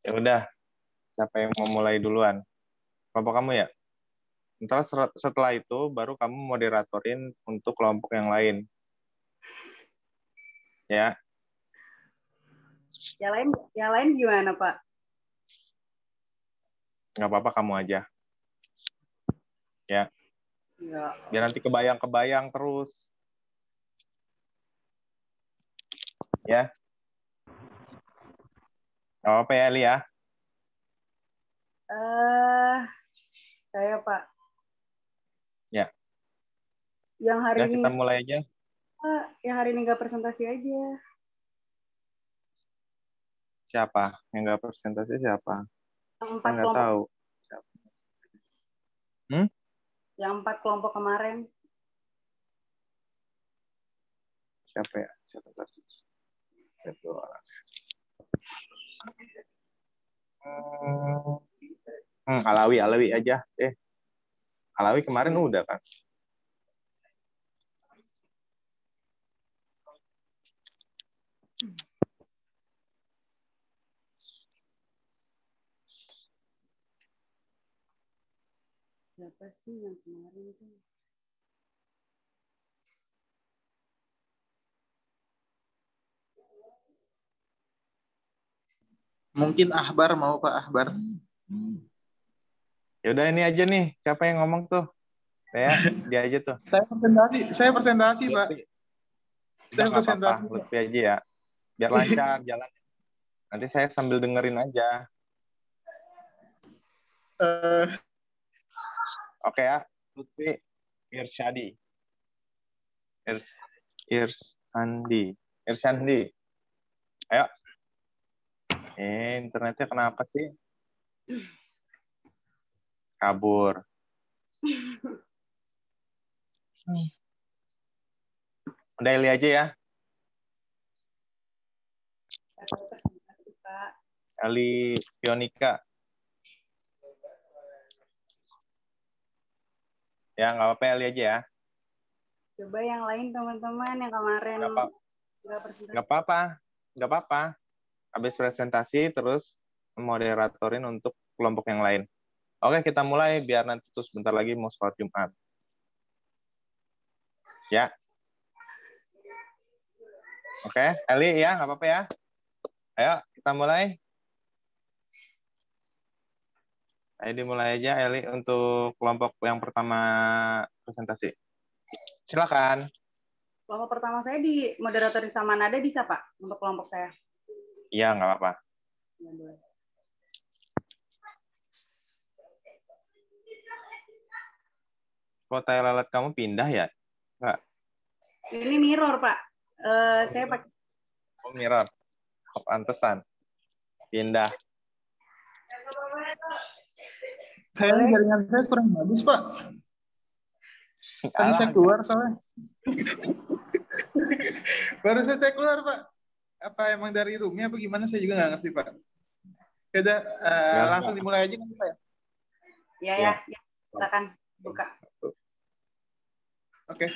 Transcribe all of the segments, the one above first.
Ya udah, siapa yang mau mulai duluan? Kelompok kamu ya? Ntar setelah itu baru kamu moderatorin untuk kelompok yang lain. Ya, Yang lain gimana, Pak? nggak apa-apa kamu aja. Ya, Ya. biar nanti kebayang-kebayang terus. Ya, nggak apa-apa ya, Eli ya. Saya, Pak. Ya, Yang hari udah ini kita mulai aja. Pak, yang hari ini nggak presentasi aja. Siapa? Yang nggak presentasi siapa? Yang Saya 4 nggak kelompok. tahu. Yang 4 kelompok kemarin. Siapa ya? Siapa tadi? Itu orang. Alawi aja. Alawi kemarin udah kan? Siapa sih yang kemarin tuh? Mungkin Ahbar mau Pak Ahbar. Ya udah ini aja nih. Siapa yang ngomong tuh? Dia aja tuh. Saya presentasi Pak. Udah Saya nggak apa-apa, presentasi. Lutfi aja ya. Biar lancar jalan. Nanti saya sambil dengerin aja. Oke ya, Lutfi Irsyadi. Irsyandi. Ayo. Internetnya kenapa sih? Kabur. Udah Eli aja ya. Eli Pionika. Ya, nggak apa-apa Eli aja ya. Coba yang lain teman-teman yang kemarin nggak presentasi. Nggak apa-apa. Habis presentasi terus moderatorin untuk kelompok yang lain. Oke, kita mulai biar nanti tuh sebentar lagi mau sholat Jumat. Ya. Oke, Eli ya, nggak apa-apa ya. Ayo, kita mulai. Ayo dimulai aja, Eli, untuk kelompok yang pertama presentasi. Silakan. Kelompok pertama saya di moderator sama Nada bisa, Pak, untuk kelompok saya. Iya, nggak apa-apa. Ya, boleh. Kok tai lalat kamu pindah ya? Nggak. Ini mirror, Pak. Saya pakai. Oh, mirror. Oh, pantesan. Pindah. Saya jaringan saya kurang bagus Pak. Tadi saya keluar soalnya. Baru saya keluar Pak. Apa emang dari roomnya apa gimana saya juga nggak ngerti Pak. Yaudah, langsung dimulai aja kan Pak ya? Ya. Silakan buka. Oke.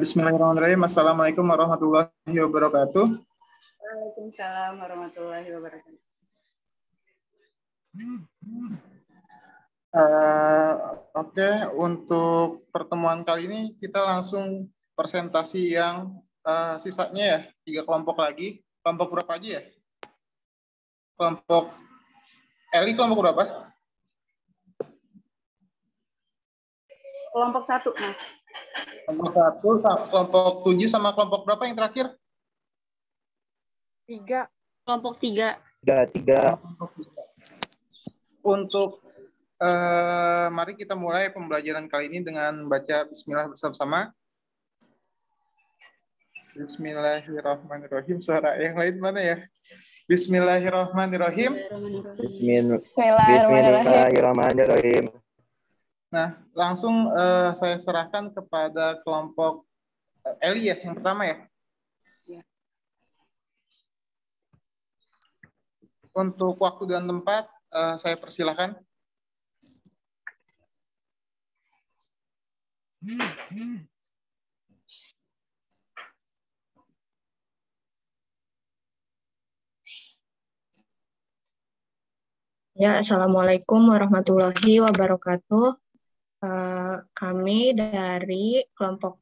Bismillahirrahmanirrahim. Assalamualaikum warahmatullahi wabarakatuh. Waalaikumsalam warahmatullahi wabarakatuh. Oke, untuk pertemuan kali ini kita langsung presentasi yang sisanya ya, 3 kelompok lagi. Kelompok berapa aja ya? Kelompok Eli kelompok berapa? Kelompok 1, Mas. Kelompok 1, kelompok 7 sama kelompok berapa yang terakhir? 3. Kelompok 3. 3. Untuk mari kita mulai pembelajaran kali ini dengan baca Bismillah bersama-sama. Bismillahirrahmanirrahim. Suara yang lain mana ya? Bismillahirrahmanirrahim. Bismillahirrahmanirrahim. Nah, langsung saya serahkan kepada kelompok Eli ya, yang pertama ya. Untuk waktu dan tempat, saya persilahkan. Ya, Assalamualaikum warahmatullahi wabarakatuh. Kami dari kelompok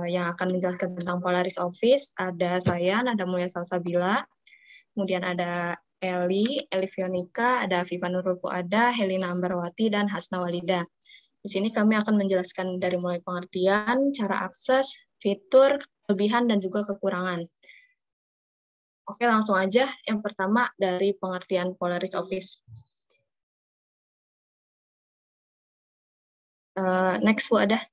yang akan menjelaskan tentang Polaris Office, ada saya, Nada Mulia Salsabila, kemudian ada Eli Fionika, ada Viva Nurul Fuada, Helena Ambarwati, dan Hasna Walida. Di sini kami akan menjelaskan dari mulai pengertian, cara akses, fitur, kelebihan, dan juga kekurangan. Oke, langsung aja. Yang pertama dari pengertian Polaris Office. Next, Bu, ada.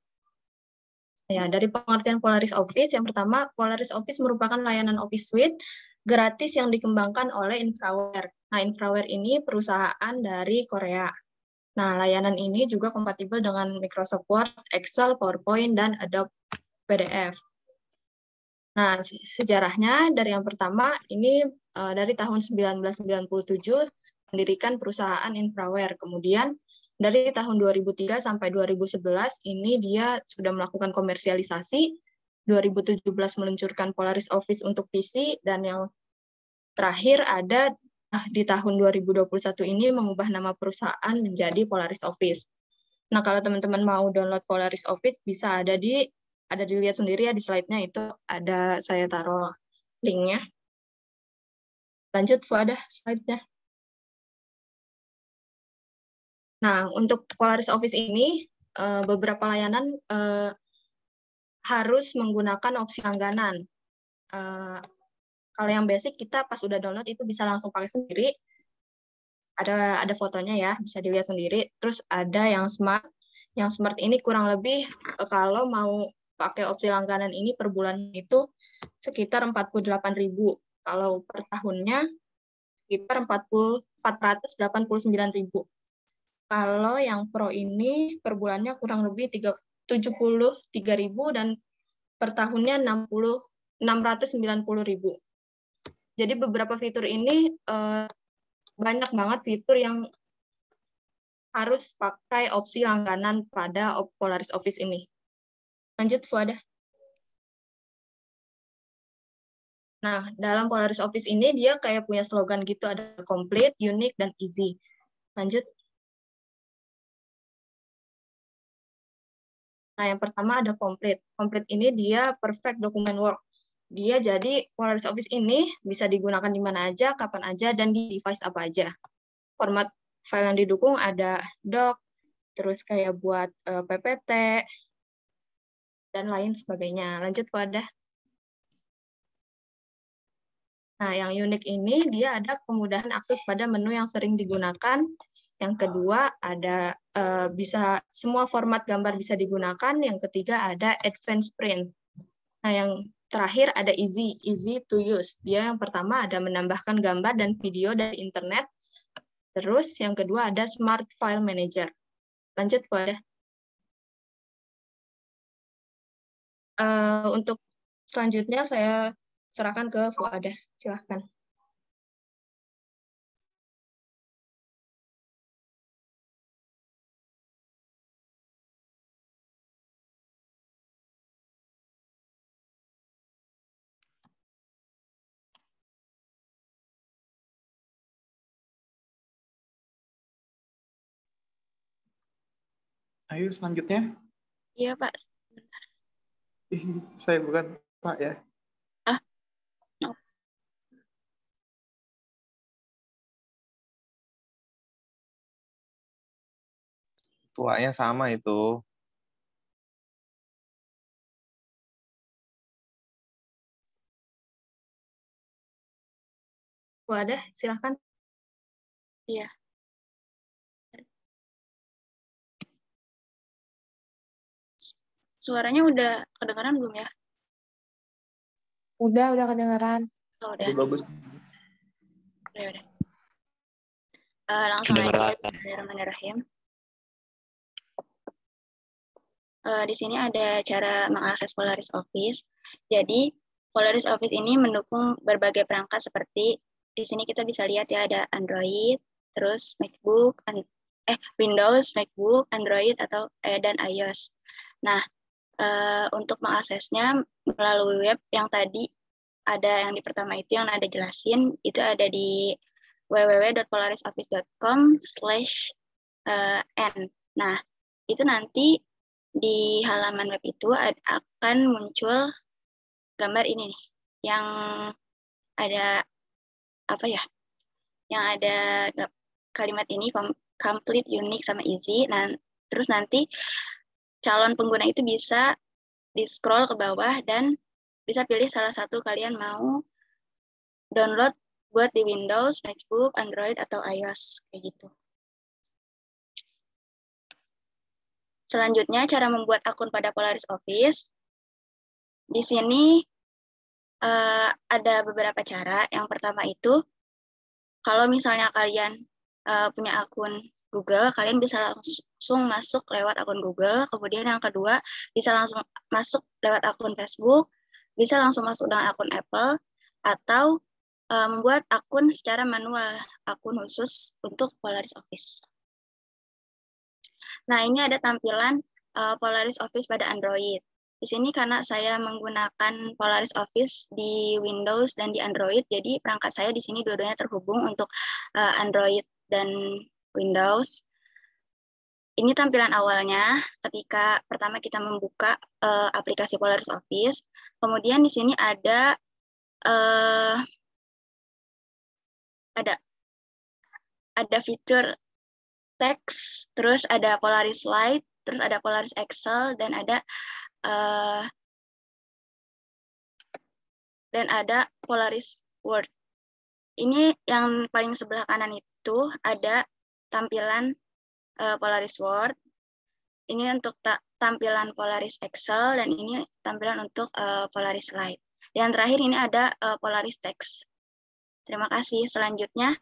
Ya, dari pengertian Polaris Office, yang pertama, Polaris Office merupakan layanan Office Suite gratis yang dikembangkan oleh Infraware. Nah, Infraware ini perusahaan dari Korea. Nah, layanan ini juga kompatibel dengan Microsoft Word, Excel, PowerPoint, dan Adobe PDF. Nah, sejarahnya dari yang pertama, ini dari tahun 1997 mendirikan perusahaan Infraware. Kemudian dari tahun 2003 sampai 2011 ini dia sudah melakukan komersialisasi. 2017 meluncurkan Polaris Office untuk PC, dan yang terakhir ada di tahun 2021 ini mengubah nama perusahaan menjadi Polaris Office. Nah, kalau teman-teman mau download Polaris Office bisa ada dilihat sendiri ya di slide-nya, itu ada saya taruh linknya. Lanjut, ada slide-nya. Nah, untuk Polaris Office ini beberapa layanan harus menggunakan opsi langganan. Kalau yang basic kita pas udah download itu bisa langsung pakai sendiri. Ada fotonya ya, bisa dilihat sendiri. Terus ada yang smart. Yang smart ini kurang lebih kalau mau pakai opsi langganan ini per bulan itu sekitar 48.000. Kalau per tahunnya sekitar 489.000. Kalau yang Pro ini per bulannya kurang lebih 73.000 dan per tahunnya 690.000. Jadi beberapa fitur ini banyak banget fitur yang harus pakai opsi langganan pada Polaris Office ini. Lanjut, Fuada. Nah, dalam Polaris Office ini dia kayak punya slogan gitu, ada complete, unique, dan easy. Lanjut. Nah, yang pertama ada complete. Complete ini dia perfect document work. Dia jadi Polaris Office ini bisa digunakan di mana aja, kapan aja, dan di device apa aja. Format file yang didukung ada doc, terus kayak buat PPT, dan lain sebagainya. Lanjut, Fuada. Nah, yang unik ini dia ada kemudahan akses pada menu yang sering digunakan. Yang kedua ada bisa semua format gambar bisa digunakan. Yang ketiga ada advanced print. Nah, yang terakhir ada easy to use. Dia yang pertama ada menambahkan gambar dan video dari internet. Terus yang kedua ada smart file manager. Lanjut, Fuada. Untuk selanjutnya saya serahkan ke Fuada. Silahkan. Ayo selanjutnya. Iya, Pak. Saya bukan Pak ya. Tuanya sama itu. Fuada, silahkan. Iya. Suaranya udah kedengaran belum ya? Udah kedengaran. Oh, udah. Bagus. Ya udah. Langsung aja. Bismillahirrahmanirrahim. Di sini ada cara mengakses Polaris Office. Jadi, Polaris Office ini mendukung berbagai perangkat seperti di sini kita bisa lihat ya ada Android, terus MacBook, Windows, MacBook, Android dan iOS. Nah, untuk mengaksesnya melalui web yang tadi ada yang di pertama itu yang ada jelasin, itu ada di www.polarisoffice.com/n. Nah, itu nanti di halaman web itu akan muncul gambar ini nih, yang ada apa ya? Yang ada kalimat ini complete, unique, sama easy. Nah, terus nanti calon pengguna itu bisa di-scroll ke bawah dan bisa pilih salah satu kalian mau download buat di Windows, MacBook, Android, atau iOS, kayak gitu. Selanjutnya, cara membuat akun pada Polaris Office. Di sini ada beberapa cara. Yang pertama itu, kalau misalnya kalian punya akun Google, kalian bisa langsung masuk lewat akun Google. Kemudian yang kedua, bisa langsung masuk lewat akun Facebook, bisa langsung masuk dengan akun Apple, atau membuat akun secara manual, akun khusus untuk Polaris Office. Nah, ini ada tampilan Polaris Office pada Android. Di sini karena saya menggunakan Polaris Office di Windows dan di Android, jadi perangkat saya di sini dua-duanya terhubung untuk Android dan Windows. Ini tampilan awalnya ketika pertama kita membuka aplikasi Polaris Office. Kemudian di sini ada fitur teks, terus ada Polaris Slide, terus ada Polaris Excel, dan ada Polaris Word. Ini yang paling sebelah kanan itu ada tampilan Polaris Word. Ini untuk tampilan Polaris Excel, dan ini tampilan untuk Polaris Slide. Dan terakhir ini ada Polaris Text. Terima kasih. Selanjutnya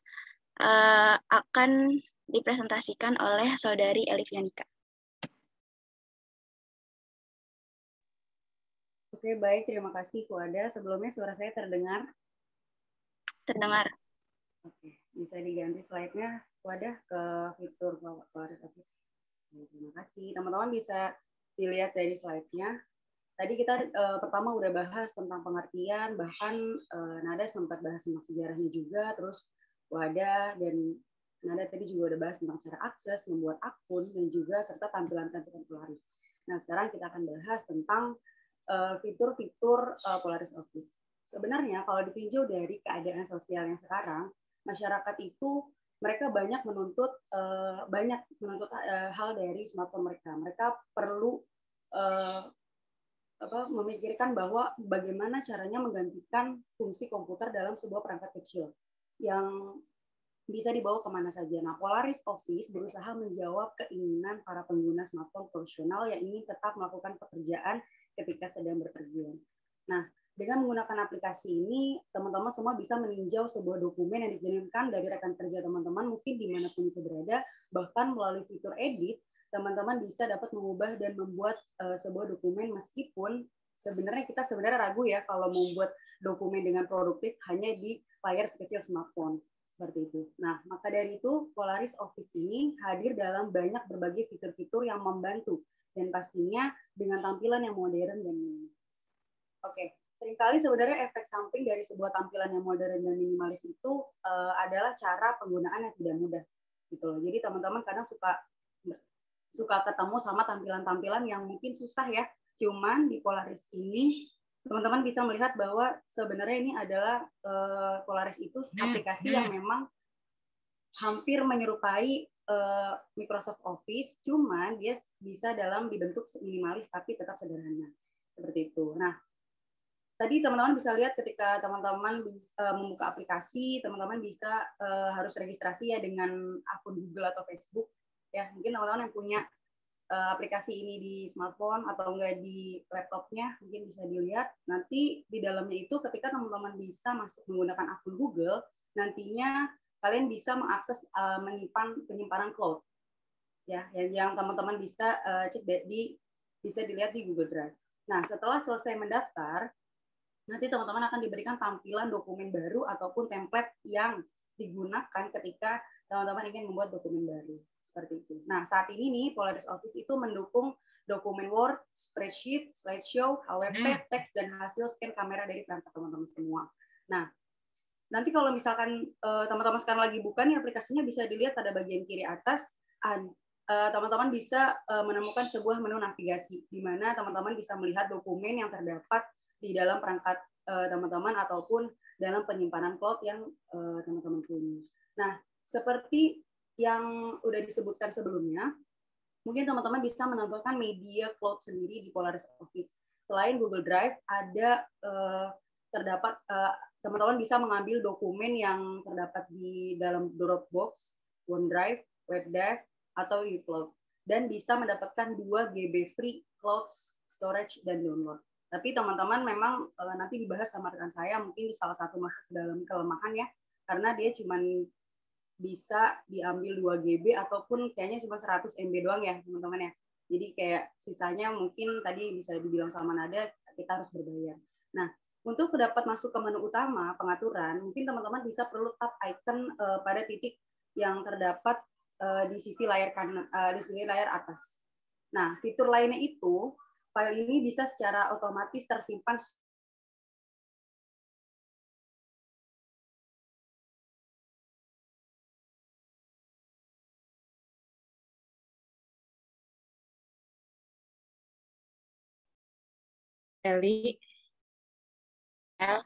akan dipresentasikan oleh Saudari Elivianika. Oke, baik. Terima kasih, Fuada. Sebelumnya suara saya terdengar? Terdengar. Oke, bisa diganti slide-nya, Fuada, ke fitur Polaris Office. Terima kasih. Teman-teman bisa dilihat dari slide-nya. Tadi kita pertama udah bahas tentang pengertian, bahkan Nada sempat bahas tentang sejarahnya juga, terus Fuada dan Nada tadi juga udah bahas tentang cara akses, membuat akun, dan juga serta tampilan-tampilan Polaris. Nah, sekarang kita akan bahas tentang fitur-fitur Polaris Office. Sebenarnya kalau ditinjau dari keadaan sosial yang sekarang, masyarakat itu mereka banyak menuntut hal dari smartphone mereka. Mereka perlu memikirkan bahwa bagaimana caranya menggantikan fungsi komputer dalam sebuah perangkat kecil yang bisa dibawa kemana saja. Nah, Polaris Office berusaha menjawab keinginan para pengguna smartphone profesional yang ingin tetap melakukan pekerjaan ketika sedang berpergian. Nah, dengan menggunakan aplikasi ini, teman-teman semua bisa meninjau sebuah dokumen yang dikirimkan dari rekan kerja teman-teman, mungkin dimanapun itu berada, bahkan melalui fitur edit, teman-teman bisa dapat mengubah dan membuat sebuah dokumen meskipun sebenarnya kita ragu ya kalau membuat dokumen dengan produktif hanya di layar sekecil smartphone. Seperti itu. Nah, maka dari itu Polaris Office ini hadir dalam banyak berbagai fitur-fitur yang membantu dan pastinya dengan tampilan yang modern dan minimalis. Oke, seringkali sebenarnya efek samping dari sebuah tampilan yang modern dan minimalis itu adalah cara penggunaan yang tidak mudah, gitu loh. Jadi teman-teman kadang suka ketemu sama tampilan-tampilan yang mungkin susah ya. Cuman di Polaris ini teman-teman bisa melihat bahwa sebenarnya ini adalah Polaris itu aplikasi yang memang hampir menyerupai Microsoft Office, cuman dia bisa dibentuk minimalis tapi tetap sederhana. Seperti itu. Nah, tadi teman-teman bisa lihat ketika teman-teman membuka aplikasi, teman-teman bisa harus registrasi ya dengan akun Google atau Facebook. Ya, mungkin teman-teman yang punya aplikasi ini di smartphone atau enggak di laptopnya mungkin bisa dilihat. Nanti di dalamnya itu ketika teman-teman bisa masuk menggunakan akun Google, nantinya kalian bisa mengakses penyimpanan cloud. Ya, yang teman-teman bisa cek bisa dilihat di Google Drive. Nah, setelah selesai mendaftar, nanti teman-teman akan diberikan tampilan dokumen baru ataupun template yang digunakan ketika teman-teman ingin membuat dokumen baru. Seperti itu. Nah, saat ini nih Polaris Office itu mendukung dokumen Word, spreadsheet, slideshow, HWP, teks, dan hasil scan kamera dari perangkat teman-teman semua. Nah, Nanti kalau misalkan teman-teman sekarang lagi buka nih aplikasinya, bisa dilihat pada bagian kiri atas, teman-teman bisa menemukan sebuah menu navigasi, di mana teman-teman bisa melihat dokumen yang terdapat di dalam perangkat teman-teman ataupun dalam penyimpanan cloud yang teman-teman punya. Nah, seperti yang udah disebutkan sebelumnya, mungkin teman-teman bisa menambahkan media cloud sendiri di Polaris Office. Selain Google Drive, ada terdapat teman-teman bisa mengambil dokumen yang terdapat di dalam Dropbox, OneDrive, WebDrive, atau iCloud, dan bisa mendapatkan 2 GB free cloud storage dan download. Tapi teman-teman memang nanti dibahas sama rekan saya, mungkin di salah satu masuk ke dalam kelemahan ya, karena dia cuma bisa diambil 2 GB ataupun kayaknya cuma 100 MB doang ya teman-teman ya. Jadi kayak sisanya mungkin tadi bisa dibilang sama Nada, kita harus berbayar. Nah, untuk dapat masuk ke menu utama pengaturan, mungkin teman-teman bisa perlu tap icon pada titik yang terdapat di sisi layar kanan, di sisi layar atas. Nah, fitur lainnya itu, file ini bisa secara otomatis tersimpan Eli. El.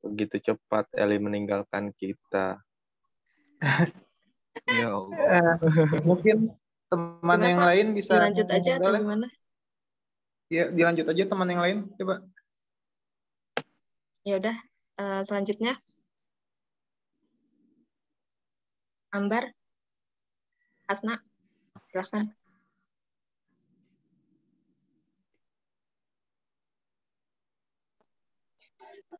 Begitu cepat Eli meninggalkan kita. Ya Allah. Mungkin teman Gimana, yang Pak? lain bisa Dilanjut aja atau boleh? gimana? Ya, dilanjut aja teman yang lain, coba. Ya udah, selanjutnya Ambar, Hasna, silakan.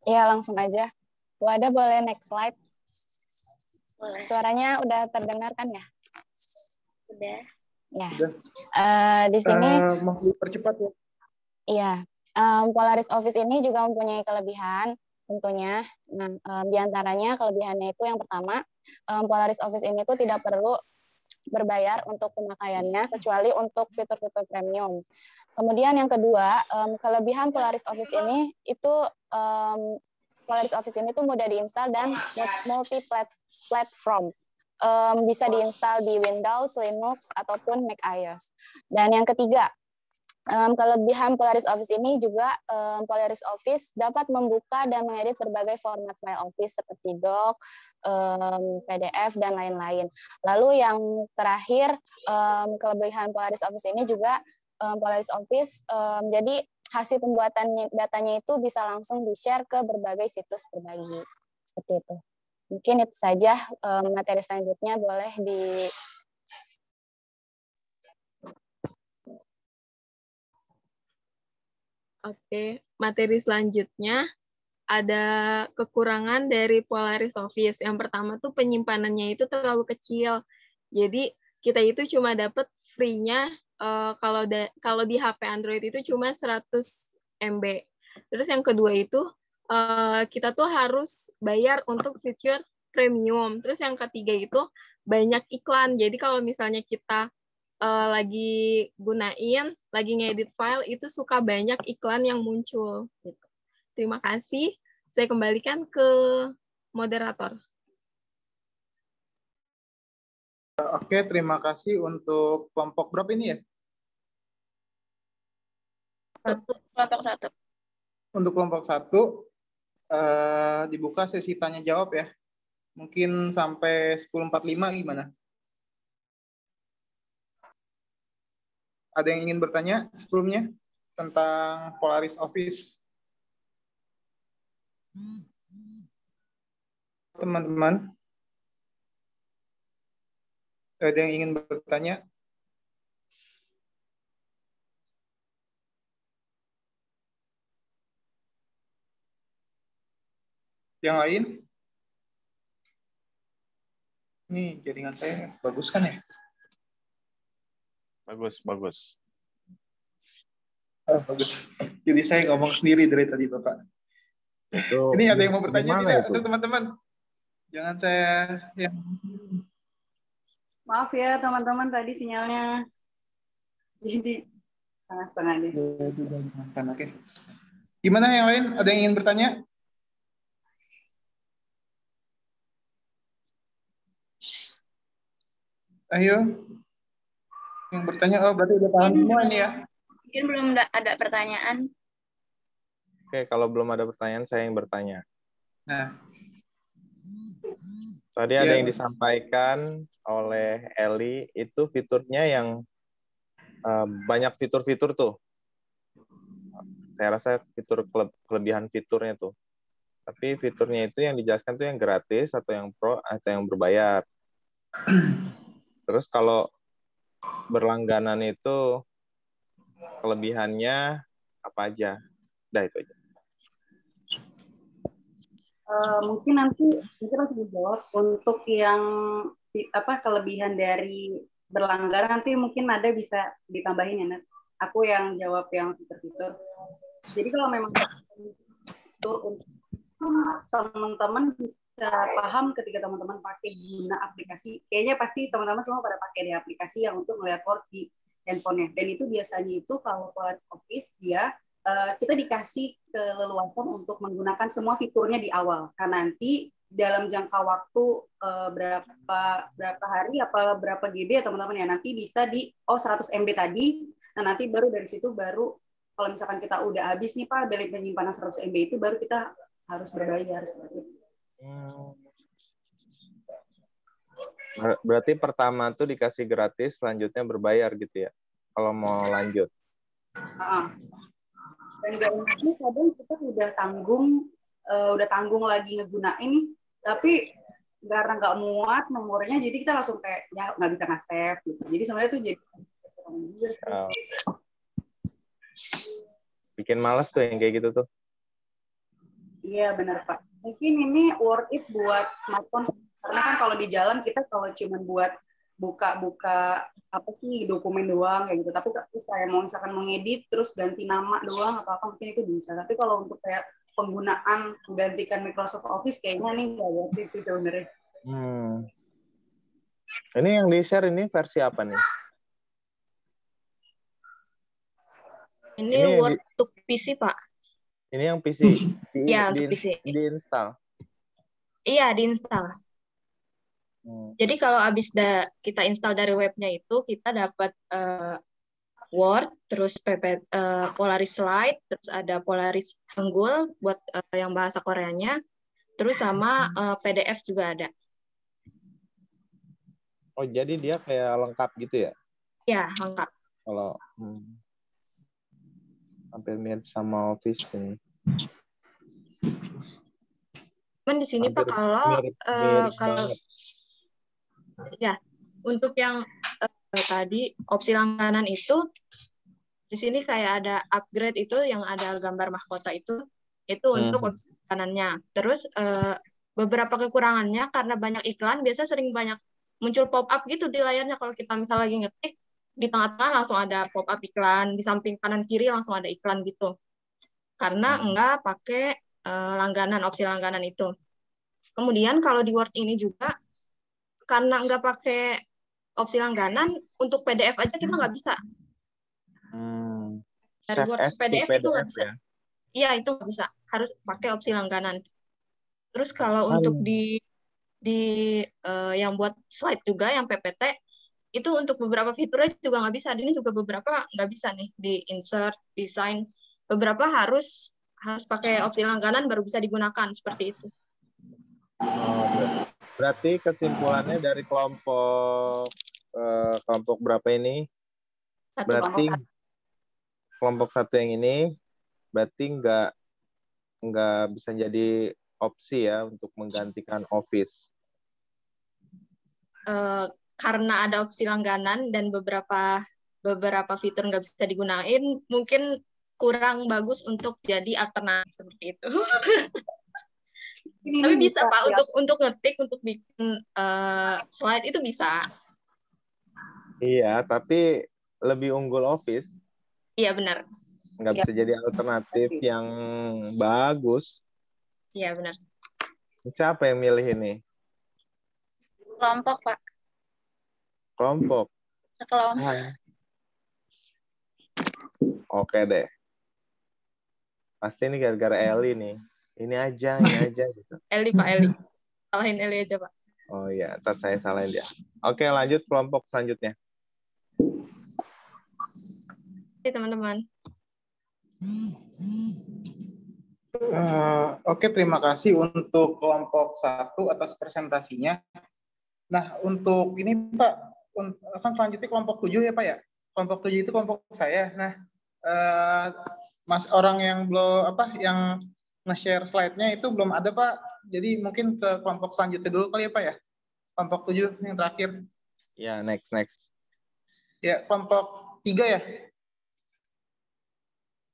Iya, langsung aja. Wada, boleh next slide? Boleh. Suaranya udah terdengar kan ya? Udah. Ya. Udah. Di sini mau dipercepat ya? iya, Polaris Office ini juga mempunyai kelebihan tentunya. Nah, di antaranya kelebihannya itu yang pertama, Polaris Office ini tuh tidak perlu berbayar untuk pemakaiannya kecuali untuk fitur-fitur premium. Kemudian yang kedua, kelebihan Polaris Office ini itu Polaris Office ini tuh mudah diinstal dan multi-platform. Bisa diinstal di Windows, Linux, ataupun Mac iOS. Dan yang ketiga, kelebihan Polaris Office ini juga Polaris Office dapat membuka dan mengedit berbagai format file Office seperti doc, PDF, dan lain-lain. Lalu yang terakhir, kelebihan Polaris Office ini juga Polaris Office jadi hasil pembuatan datanya itu bisa langsung di-share ke berbagai situs berbagi. Seperti itu. Mungkin itu saja, materi selanjutnya boleh di... Oke, materi selanjutnya ada kekurangan dari Polaris Office. Yang pertama tuh penyimpanannya itu terlalu kecil. Jadi kita itu cuma dapat free-nya kalau di HP Android itu cuma 100 MB. Terus yang kedua itu kita tuh harus bayar untuk fitur premium. Terus yang ketiga itu banyak iklan. Jadi kalau misalnya kita lagi gunain, lagi ngedit file, itu suka banyak iklan yang muncul. Gitu. Terima kasih. Saya kembalikan ke moderator. Oke, terima kasih untuk kelompok berapa ini ya? Kelompok 1. Untuk kelompok 1, dibuka sesi tanya jawab ya. Mungkin sampai 10.45 gimana? Ada yang ingin bertanya sebelumnya tentang Polaris Office? Teman-teman, ada yang ingin bertanya? Yang lain? Ini jaringan saya bagus kan ya? Bagus, bagus. Oh, bagus. Jadi saya ngomong sendiri dari tadi, Bapak. Itu Ini ada yang mau bertanya gimana tidak itu? untuk teman-teman? Jangan saya yang Maaf ya teman-teman, tadi sinyalnya jadi setengah-setengah deh. Oke. Gimana yang lain? Ada yang ingin bertanya? Ayo. Yang bertanya, oh berarti udah paham semua ini ya. Mungkin belum ada pertanyaan. Oke, kalau belum ada pertanyaan, saya yang bertanya. Nah, Tadi ada yang disampaikan oleh Eli, itu fiturnya yang banyak fitur-fitur tuh. Saya rasa fitur kelebihan fiturnya tuh. Tapi fiturnya itu yang dijelaskan tuh yang gratis atau yang pro atau yang berbayar. Terus kalau berlangganan itu kelebihannya apa aja? Udah itu aja. Mungkin nanti langsung dijawab untuk yang kelebihan dari berlangganan, nanti mungkin ada bisa ditambahin ya, Nat. Aku yang jawab yang fitur-fitur. Jadi kalau memang fitur untuk teman-teman bisa paham ketika teman-teman pakai guna aplikasi, kayaknya pasti teman-teman semua pada pakai di aplikasi yang untuk melihat Word di handphonenya. Dan itu biasanya itu kalau Polaris Office dia kita dikasih keleluasan untuk menggunakan semua fiturnya di awal. Karena nanti dalam jangka waktu berapa hari apa berapa GB ya teman-teman ya, nanti bisa di 100 MB tadi. Nah nanti baru dari situ baru kalau misalkan kita udah habis nih Pak dari penyimpanan 100 MB itu baru kita harus berbayar seperti itu. Berarti pertama tuh dikasih gratis, selanjutnya berbayar gitu ya? Kalau mau lanjut. Dan nggak mungkin kadang kita udah tanggung lagi ngegunain, tapi karena nggak muat memorinya, jadi kita langsung kayak ya nggak bisa nge-save gitu. Jadi sebenarnya tuh jadi bikin malas tuh yang kayak gitu tuh. Iya benar Pak. Mungkin ini worth it buat smartphone, karena kan kalau di jalan kita kalau cuma buat buka-buka apa sih dokumen doang kayak gitu. Tapi saya mau misalkan mengedit terus ganti nama doang atau apa mungkin itu bisa. Tapi kalau untuk kayak penggunaan menggantikan Microsoft Office kayaknya nih nggak worth it sih sebenarnya. Ini yang di-share ini versi apa nih? Ini Word untuk PC, Pak. Ini yang PC. Iya, untuk PC. Di-install. Iya, diinstal. Jadi kalau habis kita install dari webnya itu, kita dapat Word, terus Polaris Slide, terus ada Polaris Hanggul buat yang bahasa Koreanya, terus sama PDF juga ada. Oh, jadi dia kayak lengkap gitu ya? Iya, lengkap. Kalau hampir mirip sama Office ini. Cuman di sini Pak kalau ya untuk yang tadi opsi langganan itu di sini kayak ada upgrade itu yang ada gambar mahkota itu untuk opsi langganannya. Terus beberapa kekurangannya karena banyak iklan, biasa sering banyak muncul pop up gitu di layarnya kalau kita misalnya lagi ngetik di tengah-tengah langsung ada pop up iklan, di samping kanan kiri langsung ada iklan gitu. Karena enggak pakai langganan, opsi langganan itu. Kemudian kalau di Word ini juga karena nggak pakai opsi langganan, untuk PDF aja kita nggak bisa. Dari Word PDF itu nggak bisa. Iya, itu nggak bisa. Harus pakai opsi langganan. Terus kalau untuk di yang buat slide juga, yang PPT, itu untuk beberapa fiturnya juga nggak bisa. Ini juga beberapa nggak bisa nih, di insert, design. Beberapa harus pakai opsi langganan baru bisa digunakan, seperti itu. Berarti kesimpulannya dari kelompok berapa ini? Berarti kelompok satu yang ini berarti nggak bisa jadi opsi ya untuk menggantikan Office. Karena ada opsi langganan dan beberapa fitur nggak bisa digunain, mungkin kurang bagus untuk jadi alternatif seperti itu. Tapi bisa Pak untuk ngetik, untuk bikin slide itu bisa. Iya, tapi lebih unggul Office. Iya benar. Nggak bisa jadi alternatif yang bagus. Iya, benar. Siapa yang milih ini? Kelompok, Pak. Kelompok. Sekelompok. Ah, oke deh. Pasti ini gara-gara Eli nih. Ini aja gitu. Eli, Pak Eli. Salahin Eli aja, Pak. Oh iya, ntar saya salahin dia. Oke, lanjut kelompok selanjutnya. Oke, teman-teman. Oke, terima kasih untuk kelompok 1 atas presentasinya. Nah, untuk ini Pak, kan selanjutnya kelompok 7 ya Pak ya? Kelompok 7 itu kelompok saya. Nah, Mas orang yang belum yang nge-share slide-nya itu belum ada Pak. Jadi mungkin ke kelompok selanjutnya dulu kali ya Pak ya? Kelompok 7 yang terakhir. Ya, next. Ya, kelompok 3 ya?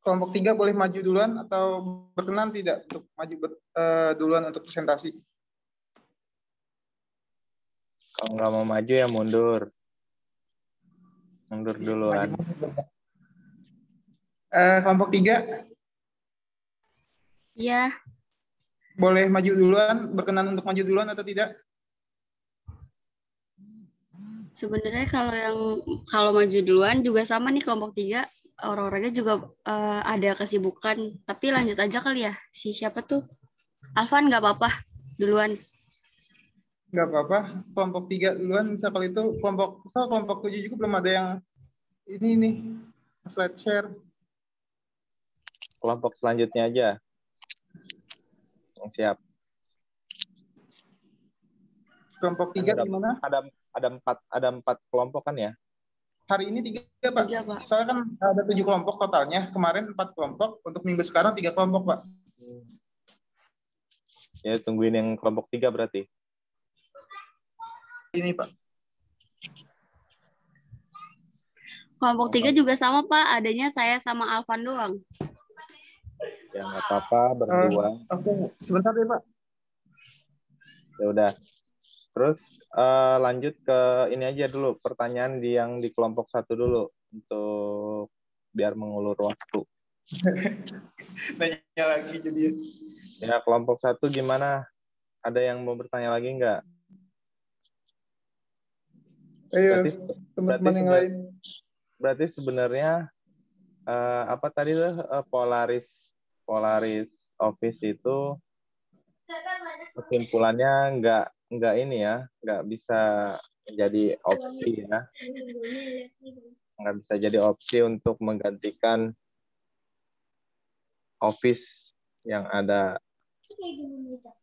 Kelompok 3 boleh maju duluan atau berkenan tidak untuk maju duluan untuk presentasi? Kalau nggak mau maju ya mundur. Mundur duluan. Kelompok 3 Iya. boleh maju duluan, berkenan untuk maju duluan atau tidak? Sebenarnya kalau maju duluan juga sama nih kelompok 3, orang-orangnya juga ada kesibukan, tapi lanjut aja kali ya. Siapa tuh? Alvan nggak apa-apa duluan. Nggak apa-apa, kelompok 3 duluan bisa kali itu. Kelompok 7 juga belum ada yang ini nih, slide share. Kelompok selanjutnya aja. Siap. Kelompok 3 gimana? Ada empat kelompok kan ya? Hari ini 3 Pak. 3, Pak. Soalnya kan ada 7 kelompok totalnya. Kemarin 4 kelompok, untuk minggu sekarang 3 kelompok Pak. Ya, tungguin yang kelompok 3 berarti. Ini Pak. Kelompok 3 juga sama Pak, adanya saya sama Alvan doang. Ya nggak apa-apa, berdua. Oke, sebentar deh Pak. Ya udah. Terus lanjut ke ini aja dulu, pertanyaan yang di kelompok 1 dulu untuk biar mengulur waktu. Nanya lagi jadi. Ya, kelompok 1 gimana? Ada yang mau bertanya lagi nggak? Ayo, teman-teman yang lain. Berarti sebenarnya apa tadi tuh Polaris Office itu kesimpulannya nggak ini ya, nggak bisa menjadi opsi ya, nggak bisa jadi opsi untuk menggantikan Office yang ada.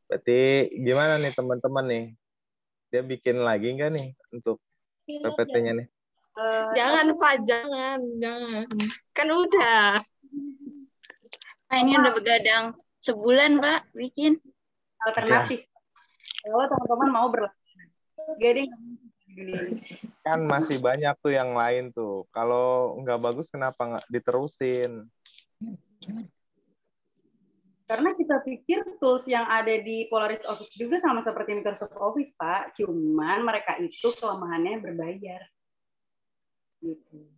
Berarti gimana nih teman-teman nih? Dia bikin lagi nggak nih untuk PPT-nya nih? Jangan, Pak. Jangan. Kan udah. Nah, ini udah begadang sebulan, Pak, bikin. Alternatif. Kalau teman-teman mau berlatih. Jadi Kan masih banyak tuh yang lain tuh. Kalau nggak bagus kenapa nggak diterusin? karena kita pikir tools yang ada di Polaris Office juga sama seperti Microsoft Office, Pak. Cuman mereka itu kelemahannya berbayar. Gitu.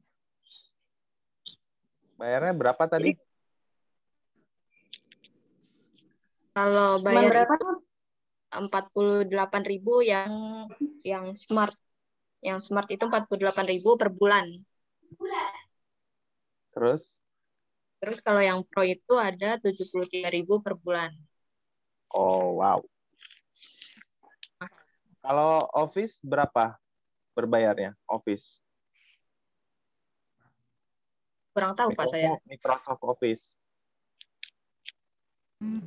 Bayarnya berapa tadi? Jadi, Kalau cuman bayar berapa itu tuh? 48.000 yang smart. Yang smart itu 48.000 per bulan. Terus kalau yang pro itu ada 73.000 per bulan. Oh, wow. Kalau Office berapa berbayarnya? Office. Kurang tahu Pak saya. Microsoft Office.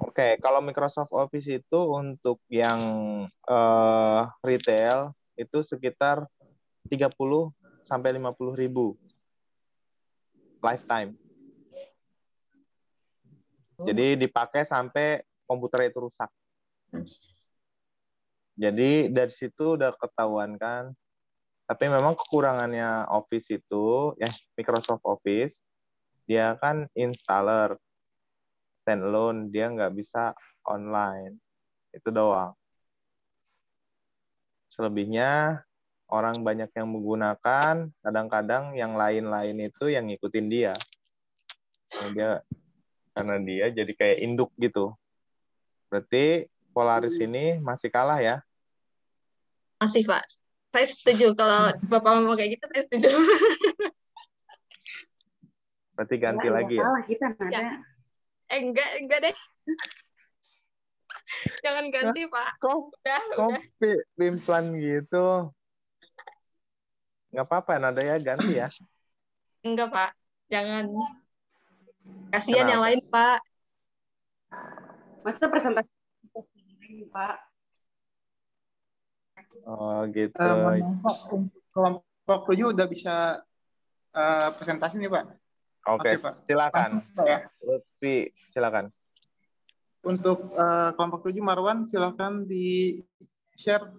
Oke, kalau Microsoft Office itu untuk yang retail itu sekitar 30 sampai 50.000 lifetime. Jadi dipakai sampai komputer itu rusak. Jadi dari situ udah ketahuan kan. Tapi memang kekurangannya Office itu, ya Microsoft Office, dia kan installer, standalone, dia nggak bisa online. Itu doang. Selebihnya orang banyak yang menggunakan, kadang-kadang yang lain-lain itu yang ngikutin dia. Karena dia jadi kayak induk gitu. Berarti Polaris ini masih kalah ya? Masih, Pak. Saya setuju. Kalau Bapak ngomong kayak gitu, saya setuju. Berarti ganti lagi ya? Kalah kita, Nada. Ya. Enggak deh. Jangan ganti, Pak. Udah. Pimplan gitu. Nggak apa-apa, Nada ya, ganti ya. Enggak, Pak. Jangan. Kasihan yang Kenapa? lain, Pak. Masa presentasi, Pak? Oh gitu. Pak, untuk kelompok 7 udah bisa presentasi nih, Pak. Oke, Pak. silakan. Langsung, Pak, ya. Lutfi, silakan. Untuk kelompok 7, Marwan, silakan di-share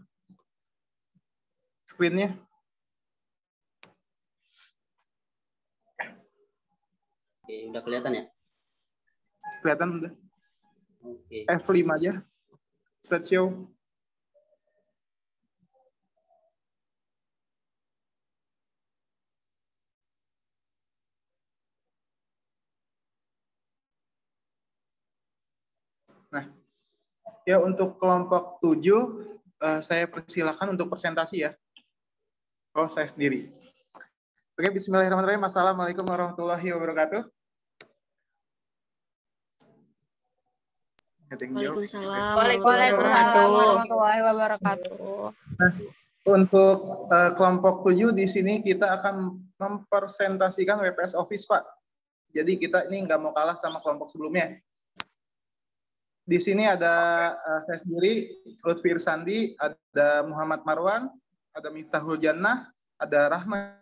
screen-nya. Oke, udah kelihatan ya? Kelihatan udah. Oke. F5 aja. Slideshow. Nah, ya untuk kelompok 7, saya persilakan untuk presentasi ya. Oh, saya sendiri. Oke, bismillahirrahmanirrahim. Assalamualaikum warahmatullahi wabarakatuh. Waalaikumsalam warahmatullahi wabarakatuh. Nah, untuk kelompok 7 di sini kita akan mempresentasikan WPS Office, Pak. Jadi kita ini nggak mau kalah sama kelompok sebelumnya. Di sini ada saya sendiri, Lutfi Irsandi, ada Muhammad Marwan, ada Miftahul Jannah, ada Rahmat.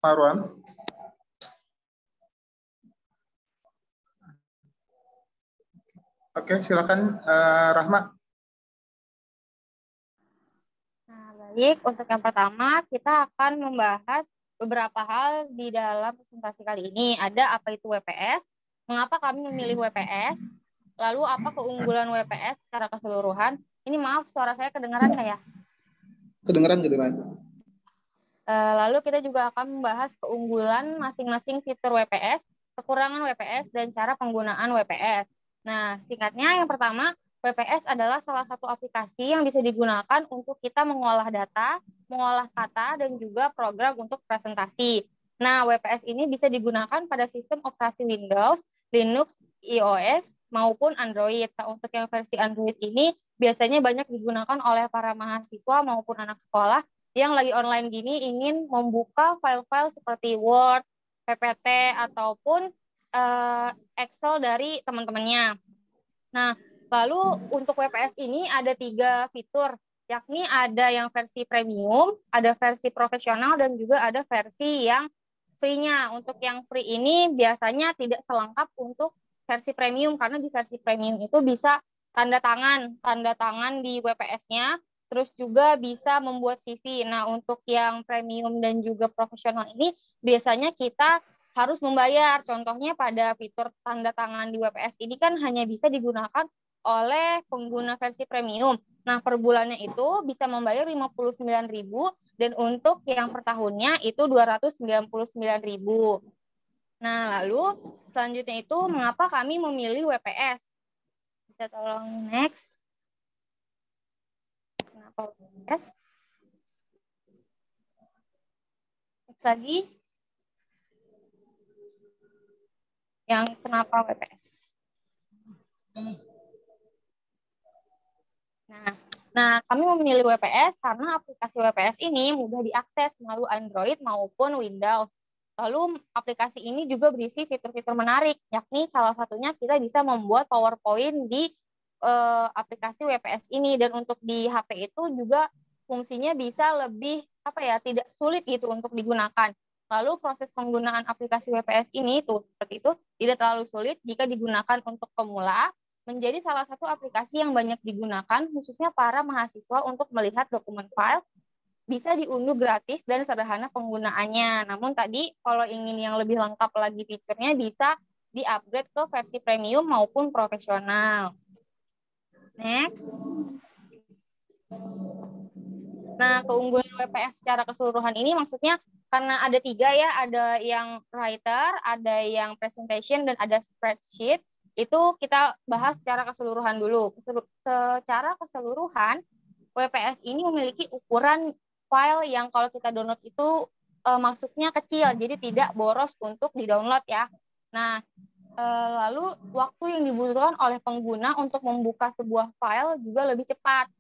Marwan. Oke, silakan Rahmat. Nah, baik. Untuk yang pertama, kita akan membahas beberapa hal di dalam presentasi kali ini. Ada apa itu WPS, mengapa kami memilih WPS, lalu apa keunggulan WPS secara keseluruhan. Ini maaf, suara saya kedengaran nggak ya? Kedengaran. Lalu kita juga akan membahas keunggulan masing-masing fitur WPS, kekurangan WPS, dan cara penggunaan WPS. Nah, singkatnya yang pertama, WPS adalah salah satu aplikasi yang bisa digunakan untuk kita mengolah data, mengolah kata, dan juga program untuk presentasi. Nah, WPS ini bisa digunakan pada sistem operasi Windows, Linux, iOS, maupun Android. Nah, untuk yang versi Android ini biasanya banyak digunakan oleh para mahasiswa maupun anak sekolah yang lagi online gini ingin membuka file-file seperti Word, PPT, ataupun Excel dari teman-temannya. Nah, lalu untuk WPS ini ada 3 fitur, yakni ada yang versi premium, ada versi profesional, dan juga ada versi yang free-nya. Untuk yang free ini biasanya tidak selengkap untuk versi premium, karena di versi premium itu bisa tanda tangan di WPS-nya, terus juga bisa membuat CV. Nah, untuk yang premium dan juga profesional ini biasanya kita harus membayar. Contohnya pada fitur tanda tangan di WPS ini kan hanya bisa digunakan oleh pengguna versi premium. Nah, per bulannya itu bisa membayar 59.000 dan untuk yang per tahunnya itu 299.000. Nah, lalu selanjutnya itu mengapa kami memilih WPS? Bisa tolong next. Kenapa WPS? Next lagi. Yang kenapa WPS? Nah, kami memilih WPS karena aplikasi WPS ini mudah diakses melalui Android maupun Windows. Lalu aplikasi ini juga berisi fitur-fitur menarik, yakni salah satunya kita bisa membuat PowerPoint di aplikasi WPS ini, dan untuk di HP itu juga fungsinya bisa lebih tidak sulit gitu untuk digunakan. Lalu proses penggunaan aplikasi WPS ini seperti itu tidak terlalu sulit jika digunakan untuk pemula, menjadi salah satu aplikasi yang banyak digunakan khususnya para mahasiswa untuk melihat dokumen file, bisa diunduh gratis dan sederhana penggunaannya. Namun tadi kalau ingin yang lebih lengkap lagi fiturnya bisa di-upgrade ke versi premium maupun profesional. Next. Nah, keunggulan WPS secara keseluruhan ini maksudnya karena ada 3 ya, ada yang writer, ada yang presentation, dan ada spreadsheet. Itu kita bahas secara keseluruhan dulu. Secara keseluruhan, WPS ini memiliki ukuran file yang kalau kita download itu masuknya kecil, jadi tidak boros untuk di-download ya. Nah, lalu waktu yang dibutuhkan oleh pengguna untuk membuka sebuah file juga lebih cepat.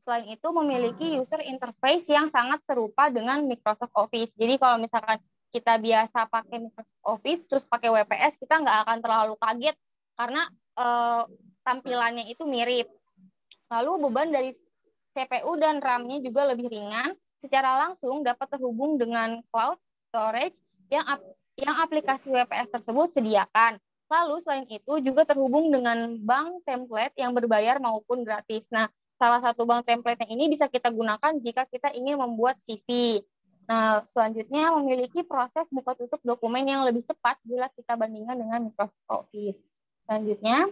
Selain itu memiliki user interface yang sangat serupa dengan Microsoft Office. Jadi kalau misalkan kita biasa pakai Microsoft Office terus pakai WPS, kita nggak akan terlalu kaget karena tampilannya itu mirip. Lalu beban dari CPU dan RAM-nya juga lebih ringan, secara langsung dapat terhubung dengan cloud storage yang aplikasi WPS tersebut sediakan. Lalu selain itu juga terhubung dengan bank template yang berbayar maupun gratis. Nah, salah satu bank template yang ini bisa kita gunakan jika kita ingin membuat CV. Nah, selanjutnya memiliki proses buka tutup dokumen yang lebih cepat bila kita bandingkan dengan Microsoft Office. Selanjutnya,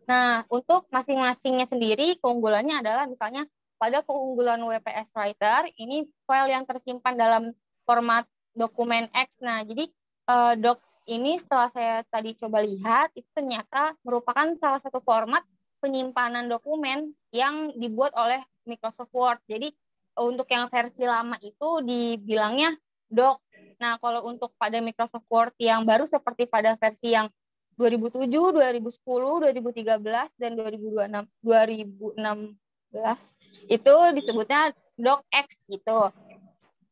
nah, untuk masing-masingnya sendiri, keunggulannya adalah misalnya pada keunggulan WPS Writer, ini file yang tersimpan dalam format dokumen X. Nah, jadi Docs ini setelah saya tadi coba lihat, itu ternyata merupakan salah satu format penyimpanan dokumen yang dibuat oleh Microsoft Word. Jadi untuk yang versi lama itu dibilangnya Doc. Nah, kalau untuk pada Microsoft Word yang baru seperti pada versi yang 2007, 2010, 2013, dan 2016 itu disebutnya DocX gitu.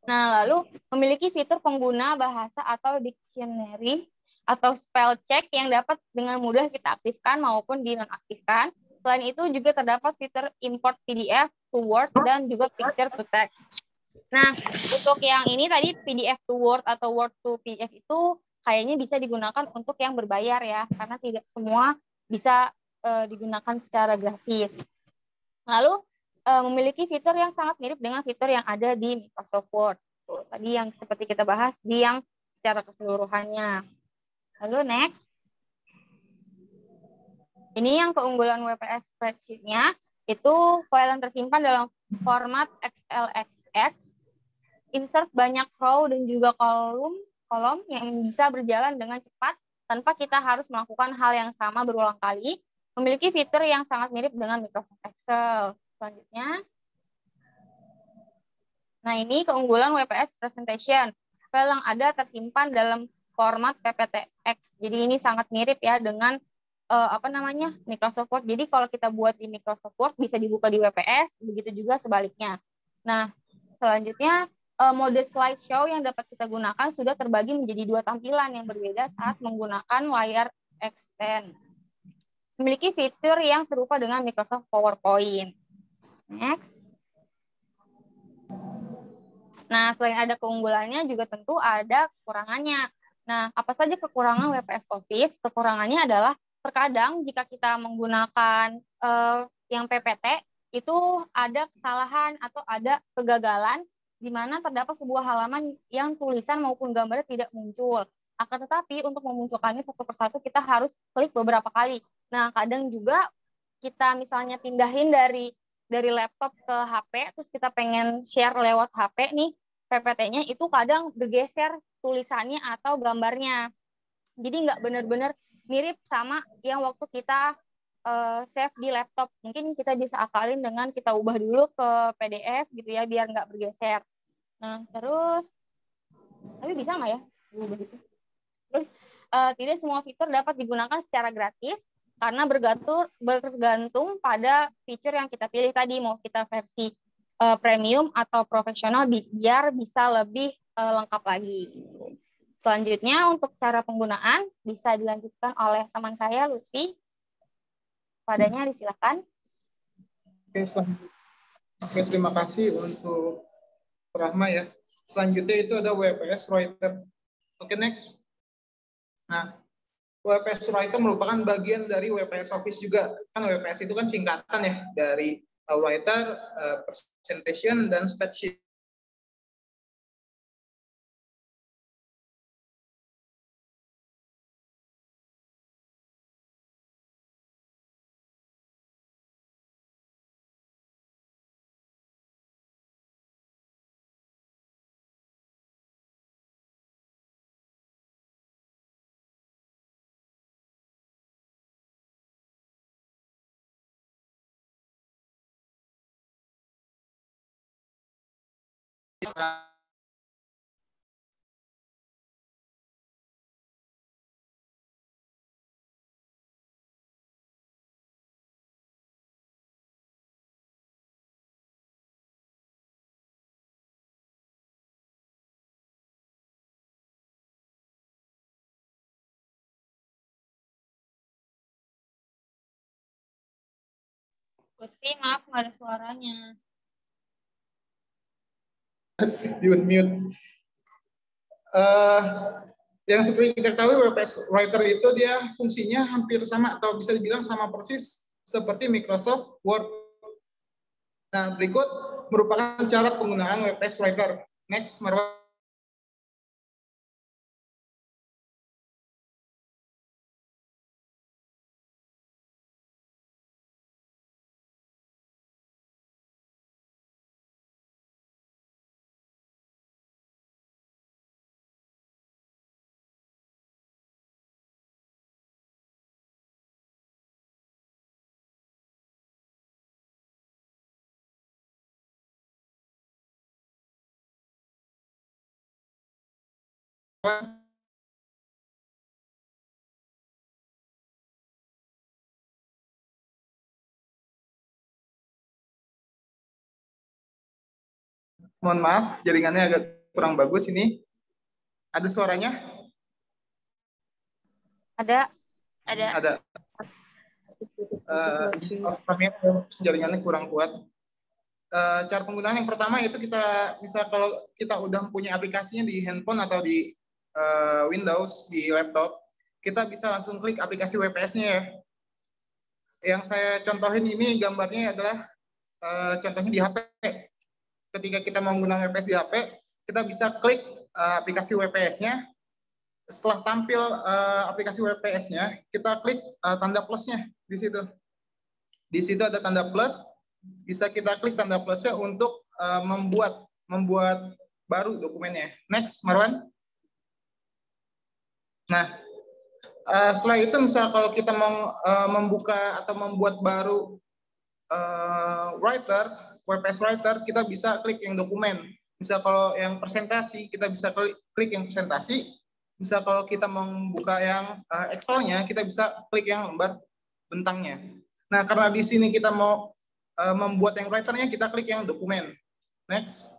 Nah, lalu memiliki fitur pengguna bahasa atau dictionary atau spell check yang dapat dengan mudah kita aktifkan maupun dinonaktifkan. Selain itu juga terdapat fitur import PDF to Word dan juga picture to text. Nah, untuk yang ini tadi PDF to Word atau Word to PDF itu kayaknya bisa digunakan untuk yang berbayar ya, karena tidak semua bisa digunakan secara gratis. Lalu memiliki fitur yang sangat mirip dengan fitur yang ada di Microsoft Word. Tuh, tadi yang seperti kita bahas di yang secara keseluruhannya. Lalu next. Ini yang keunggulan WPS spreadsheet-nya, itu file yang tersimpan dalam format XLSX, insert banyak row dan juga kolom yang bisa berjalan dengan cepat tanpa kita harus melakukan hal yang sama berulang kali, memiliki fitur yang sangat mirip dengan Microsoft Excel. Selanjutnya, nah ini keunggulan WPS Presentation. File yang ada tersimpan dalam format PPTX. Jadi ini sangat mirip ya dengan Microsoft Word. Jadi kalau kita buat di Microsoft Word bisa dibuka di WPS, begitu juga sebaliknya. Nah, selanjutnya mode slideshow yang dapat kita gunakan sudah terbagi menjadi 2 tampilan yang berbeda saat menggunakan layar extend. Memiliki fitur yang serupa dengan Microsoft PowerPoint. Next. Nah, selain ada keunggulannya juga tentu ada kekurangannya. Nah, apa saja kekurangan WPS Office? Kekurangannya adalah terkadang jika kita menggunakan yang PPT, itu ada kesalahan atau ada kegagalan di mana terdapat sebuah halaman yang tulisan maupun gambarnya tidak muncul. Akan tetapi untuk memunculkannya satu persatu kita harus klik beberapa kali. Nah, kadang juga kita misalnya pindahin dari laptop ke HP, terus kita pengen share lewat HP nih, PPT-nya itu kadang bergeser tulisannya atau gambarnya. Jadi nggak benar-benar mirip sama yang waktu kita save di laptop. Mungkin kita bisa akalin dengan kita ubah dulu ke PDF gitu ya, biar nggak bergeser. Nah, terus, tapi bisa nggak ya? Terus, tidak semua fitur dapat digunakan secara gratis, karena bergantung pada fitur yang kita pilih tadi, mau kita versi premium atau profesional biar bisa lebih lengkap lagi. Selanjutnya untuk cara penggunaan bisa dilanjutkan oleh teman saya Lutfi. Padanya disilakan. Oke, terima kasih untuk Rahma ya. Selanjutnya itu ada WPS Writer. Oke, next. Nah, WPS Writer merupakan bagian dari WPS Office juga. Kan WPS itu kan singkatan ya dari Writer, Presentation, dan Spreadsheet. Lutfi, maaf nggak ada suaranya. Di unmute. Yang seperti kita ketahui, WPS Writer itu dia fungsinya hampir sama atau bisa dibilang sama persis seperti Microsoft Word. Nah, berikut merupakan cara penggunaan WPS Writer. Next, Marwan. Mohon maaf, jaringannya agak kurang bagus ini. Ada suaranya? Ada. Jaringannya kurang kuat. Cara penggunaan yang pertama itu kita bisa, kalau kita udah punya aplikasinya di handphone atau di Windows, di laptop, kita bisa langsung klik aplikasi WPS-nya ya. Yang saya contohin ini gambarnya adalah contohnya di HP. Ketika kita mau menggunakan WPS di HP, kita bisa klik aplikasi WPS-nya. Setelah tampil aplikasi WPS-nya, kita klik tanda plusnya di situ. Di situ ada tanda plus, bisa kita klik tanda plusnya untuk membuat baru dokumennya. Next, Marwan. Nah, setelah itu misal kalau kita mau membuka atau membuat baru WPS Writer, kita bisa klik yang dokumen. Misal kalau yang presentasi, kita bisa klik yang presentasi. Misal kalau kita mau membuka yang Excel-nya, kita bisa klik yang lembar bentangnya. Nah, karena di sini kita mau membuat yang writer-nya, kita klik yang dokumen. Next.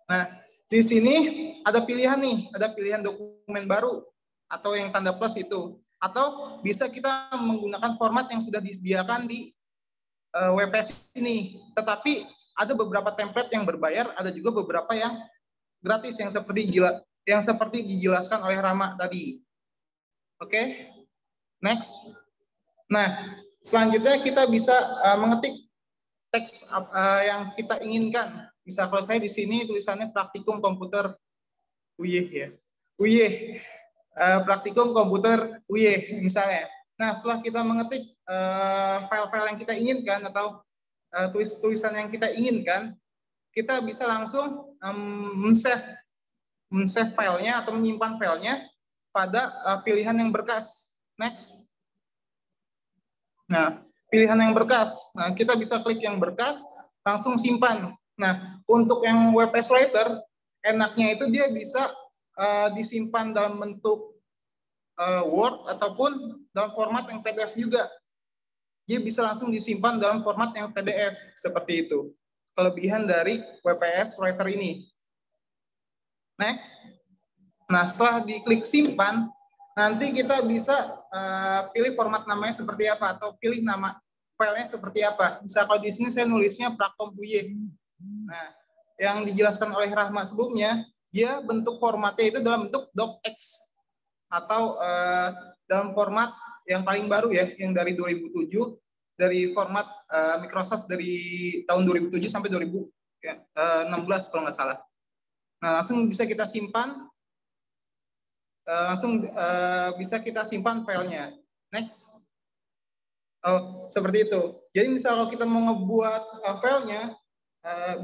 Nah, di sini ada pilihan nih, ada pilihan dokumen baru atau yang tanda plus itu. Atau bisa kita menggunakan format yang sudah disediakan di WPS ini. Tetapi ada beberapa template yang berbayar, ada juga beberapa yang gratis yang seperti dijelaskan oleh Rama tadi. Oke. Next. Nah, selanjutnya kita bisa mengetik teks yang kita inginkan. Misal kalau saya di sini tulisannya praktikum komputer UY ya. UY. Praktikum komputer UY misalnya. Nah, setelah kita mengetik file-file yang kita inginkan atau tulisan yang kita inginkan, kita bisa langsung men-save filenya atau menyimpan filenya pada pilihan yang berkas. Next. Nah, pilihan yang berkas. Nah, kita bisa klik yang berkas, langsung simpan. Nah, untuk yang WPS Writer, enaknya itu dia bisa disimpan dalam bentuk Word ataupun dalam format yang PDF juga. Dia bisa langsung disimpan dalam format yang PDF, seperti itu. Kelebihan dari WPS Writer ini. Next. Nah, setelah diklik simpan, nanti kita bisa pilih format namanya seperti apa atau pilih nama filenya seperti apa. Misal kalau di sini saya nulisnya Prakom UY. Nah, yang dijelaskan oleh Rahma sebelumnya, dia bentuk formatnya itu dalam bentuk docx atau dalam format yang paling baru ya, yang dari 2007, dari format Microsoft dari tahun 2007 sampai 2016 kalau nggak salah. Nah, langsung bisa kita simpan. Bisa kita simpan filenya. Next. Oh, seperti itu. Jadi misal kalau kita mau ngebuat filenya,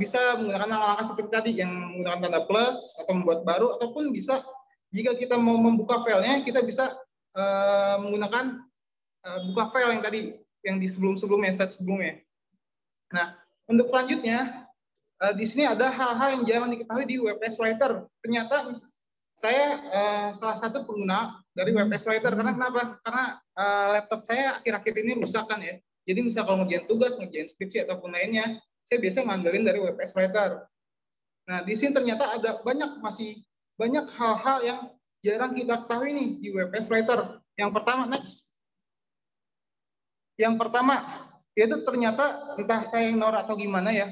bisa menggunakan langkah-langkah seperti tadi, yang menggunakan tanda plus atau membuat baru, ataupun bisa jika kita mau membuka filenya, kita bisa menggunakan buka file yang tadi, yang di sebelum-sebelumnya, set sebelumnya. Nah, untuk selanjutnya, di sini ada hal-hal yang jarang diketahui di WPS Writer. Ternyata saya salah satu pengguna dari WPS Writer. Karena kenapa? Karena laptop saya akhir-akhir ini rusak kan ya. Jadi misal kalau ngerjain tugas, ngerjain skripsi ataupun lainnya, saya biasanya ngandelin dari WPS Writer. Nah, di sini ternyata ada masih banyak hal-hal yang jarang kita ketahui nih di WPS Writer. Yang pertama, next. Yang pertama, yaitu ternyata entah saya yang norak atau gimana ya,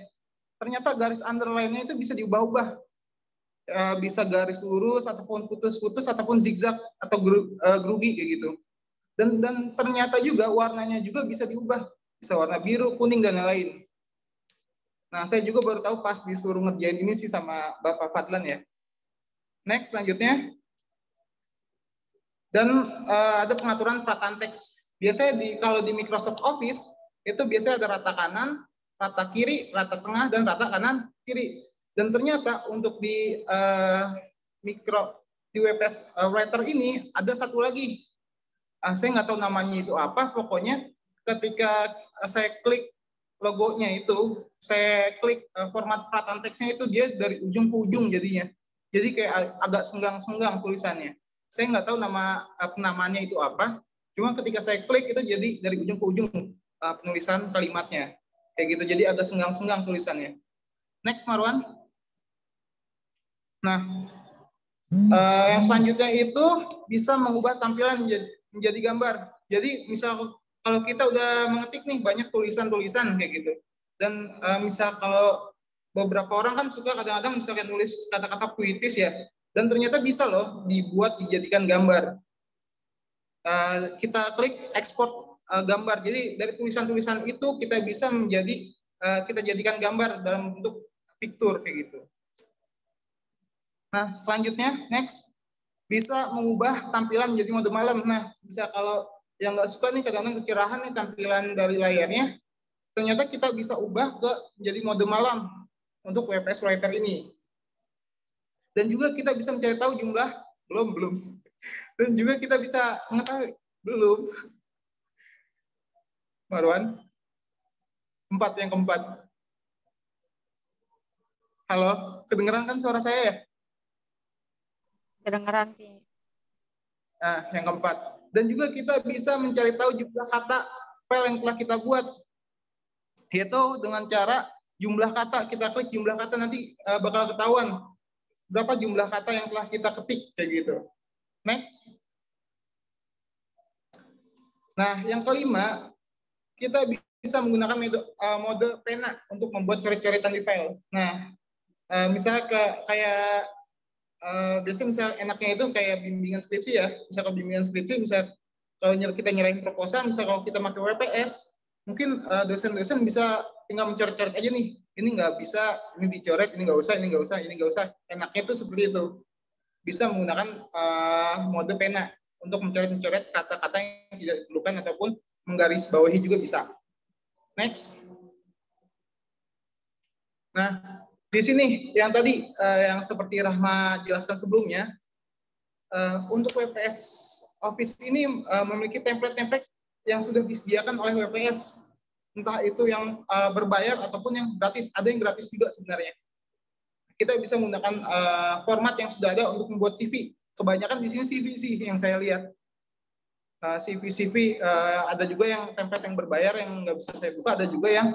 ternyata garis underline-nya itu bisa diubah-ubah. Bisa garis lurus, ataupun putus-putus, ataupun zigzag, atau grugi kayak gitu. Dan ternyata juga warnanya juga bisa diubah. Bisa warna biru, kuning, dan lain-lain. Nah, saya juga baru tahu pas disuruh ngerjain ini sih sama Bapak Fadlan ya. Next, selanjutnya. Dan ada pengaturan perataan teks. Biasanya kalau di Microsoft Office, itu biasanya ada rata kanan, rata kiri, rata tengah, dan rata kanan, kiri. Dan ternyata untuk di WPS Writer ini ada satu lagi. Saya nggak tahu namanya itu apa, pokoknya ketika saya klik logonya itu, saya klik format perataan teksnya itu, dia dari ujung ke ujung jadinya. Jadi kayak agak senggang-senggang tulisannya. Saya nggak tahu namanya itu apa, cuma ketika saya klik itu jadi dari ujung ke ujung penulisan kalimatnya. Kayak gitu, jadi agak senggang-senggang tulisannya. Next, Marwan. Nah, yang selanjutnya itu bisa mengubah tampilan menjadi gambar. Jadi misal kalau kita udah mengetik nih banyak tulisan-tulisan kayak gitu. Dan misal kalau beberapa orang kan suka kadang-kadang misalkan nulis kata-kata puitis ya. Dan ternyata bisa loh dijadikan gambar. Kita klik ekspor gambar. Jadi dari tulisan-tulisan itu kita bisa kita jadikan gambar dalam bentuk picture kayak gitu. Nah, selanjutnya next, bisa mengubah tampilan menjadi mode malam. Nah, bisa kalau yang nggak suka nih kadang-kadang kecerahan nih tampilan dari layarnya, ternyata kita bisa ubah ke menjadi mode malam untuk WPS Writer ini. Dan juga kita bisa mencari tahu jumlah belum. Dan juga kita bisa mengetahui belum. Marwan, yang keempat. Halo, kedengeran kan suara saya ya? Kedengeran sih. Nah, yang keempat. Dan juga kita bisa mencari tahu jumlah kata file yang telah kita buat. Yaitu dengan cara jumlah kata, kita klik jumlah kata nanti bakal ketahuan berapa jumlah kata yang telah kita ketik kayak gitu. Next. Nah, yang kelima, kita bisa menggunakan mode pena untuk membuat coret-coretan di file. Nah, misalnya kayak biasanya misal enaknya itu kayak bimbingan skripsi ya. Misal kalau bimbingan skripsi, misal kalau kita nyerahin proposal, misal kalau kita pakai WPS, mungkin dosen-dosen bisa tinggal mencoret-coret aja nih. Ini nggak bisa, ini dicoret, ini nggak usah, ini nggak usah, ini nggak usah. Enaknya itu seperti itu. Bisa menggunakan mode pena untuk mencoret-coret kata-kata yang tidak diperlukan ataupun menggarisbawahi juga bisa. Next. Nah, di sini yang tadi yang seperti Rahma jelaskan sebelumnya, untuk WPS Office ini memiliki template-template yang sudah disediakan oleh WPS, entah itu yang berbayar ataupun yang gratis. Ada yang gratis juga sebenarnya. Kita bisa menggunakan format yang sudah ada untuk membuat CV. Kebanyakan di sini CV sih yang saya lihat. CV ada juga yang template yang berbayar yang nggak bisa saya buka, ada juga yang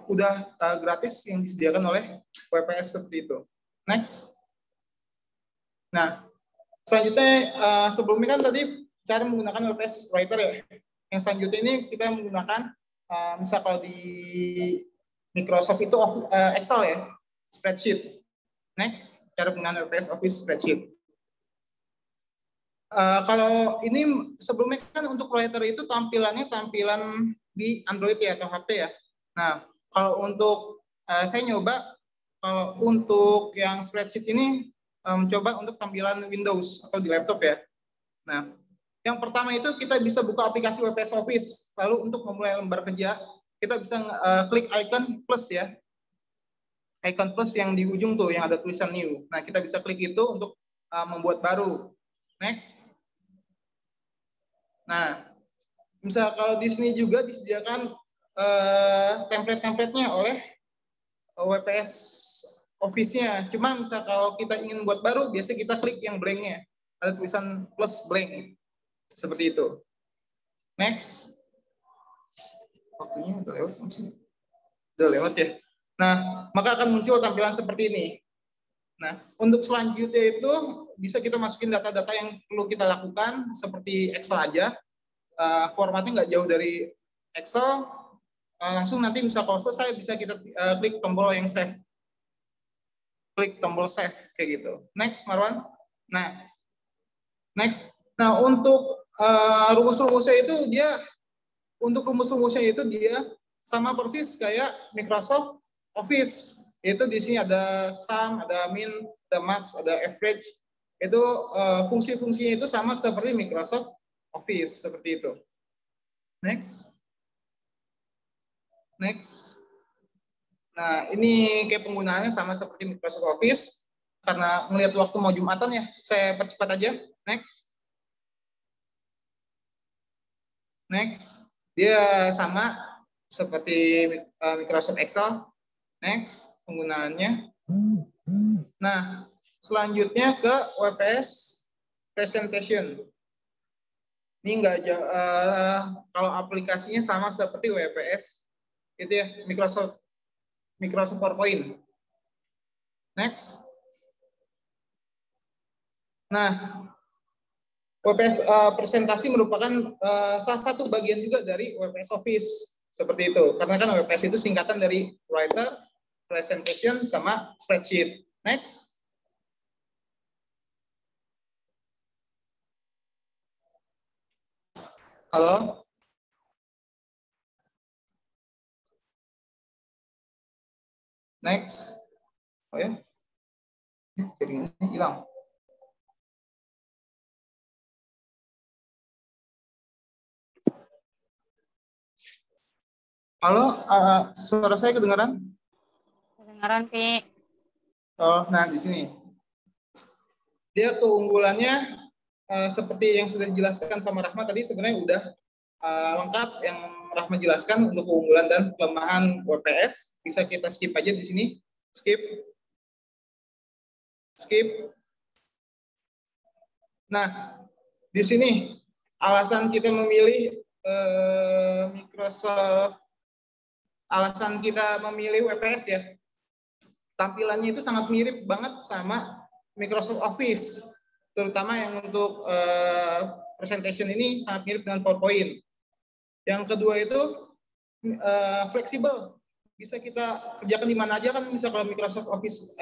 udah gratis yang disediakan oleh WPS seperti itu. Next. Nah, selanjutnya sebelumnya kan tadi cara menggunakan WPS Writer ya. Yang selanjutnya ini kita menggunakan misal kalau di Microsoft itu Excel ya, spreadsheet. Next, cara menggunakan WPS Office spreadsheet. Kalau ini sebelumnya kan untuk Writer itu tampilan di Android ya atau HP ya. Nah, kalau untuk saya nyoba, kalau untuk yang spreadsheet ini mencoba untuk tampilan Windows atau di laptop ya. Nah, yang pertama itu kita bisa buka aplikasi WPS Office. Lalu untuk memulai lembar kerja, kita bisa klik icon plus ya. Icon plus yang di ujung tuh, yang ada tulisan new. Nah, kita bisa klik itu untuk membuat baru. Next. Nah, misal kalau di sini juga disediakan template-templatenya oleh WPS Office-nya. Cuma misal kalau kita ingin buat baru, biasanya kita klik yang blank-nya. Ada tulisan plus blank. Seperti itu. Next. Waktunya udah lewat sih. Udah lewat ya. Nah, maka akan muncul tampilan seperti ini. Nah, untuk selanjutnya itu bisa kita masukin data-data yang perlu kita lakukan seperti Excel aja. Formatnya nggak jauh dari Excel. Langsung nanti misal kalau selesai bisa kita klik tombol yang save. Klik tombol save kayak gitu. Next, Marwan. Nah, next. Nah, untuk rumus-rumusnya itu dia sama persis kayak Microsoft Office. Itu di sini ada sum, ada min, ada max, ada average. Itu fungsi-fungsinya itu sama seperti Microsoft Office seperti itu. Next. Next. Nah, ini kayak penggunaannya sama seperti Microsoft Office. Karena ngelihat waktu mau Jumatan ya, saya percepat aja. Next. Next. Dia sama seperti Microsoft Excel. Next, penggunaannya. Nah, selanjutnya ke WPS Presentation. Ini enggak kalau aplikasinya sama seperti WPS itu ya, Microsoft PowerPoint. Next. Nah, WPS presentasi merupakan salah satu bagian juga dari WPS Office seperti itu. Karena kan WPS itu singkatan dari Writer, Presentation, sama Spreadsheet. Next. Halo. Next. Oh ya. Jaringannya hilang. Halo, suara saya kedengaran? Kedengaran, Pi. Oh, nah di sini. Dia keunggulannya seperti yang sudah dijelaskan sama Rahma tadi sebenarnya udah lengkap yang Rahma jelaskan untuk keunggulan dan kelemahan WPS. Bisa kita skip aja di sini. Skip. Skip. Nah, di sini alasan kita memilih alasan kita memilih WPS ya, tampilannya itu sangat mirip banget sama Microsoft Office, terutama yang untuk presentation ini sangat mirip dengan PowerPoint. Yang kedua itu fleksibel, bisa kita kerjakan di mana aja kan. Bisa kalau Microsoft Office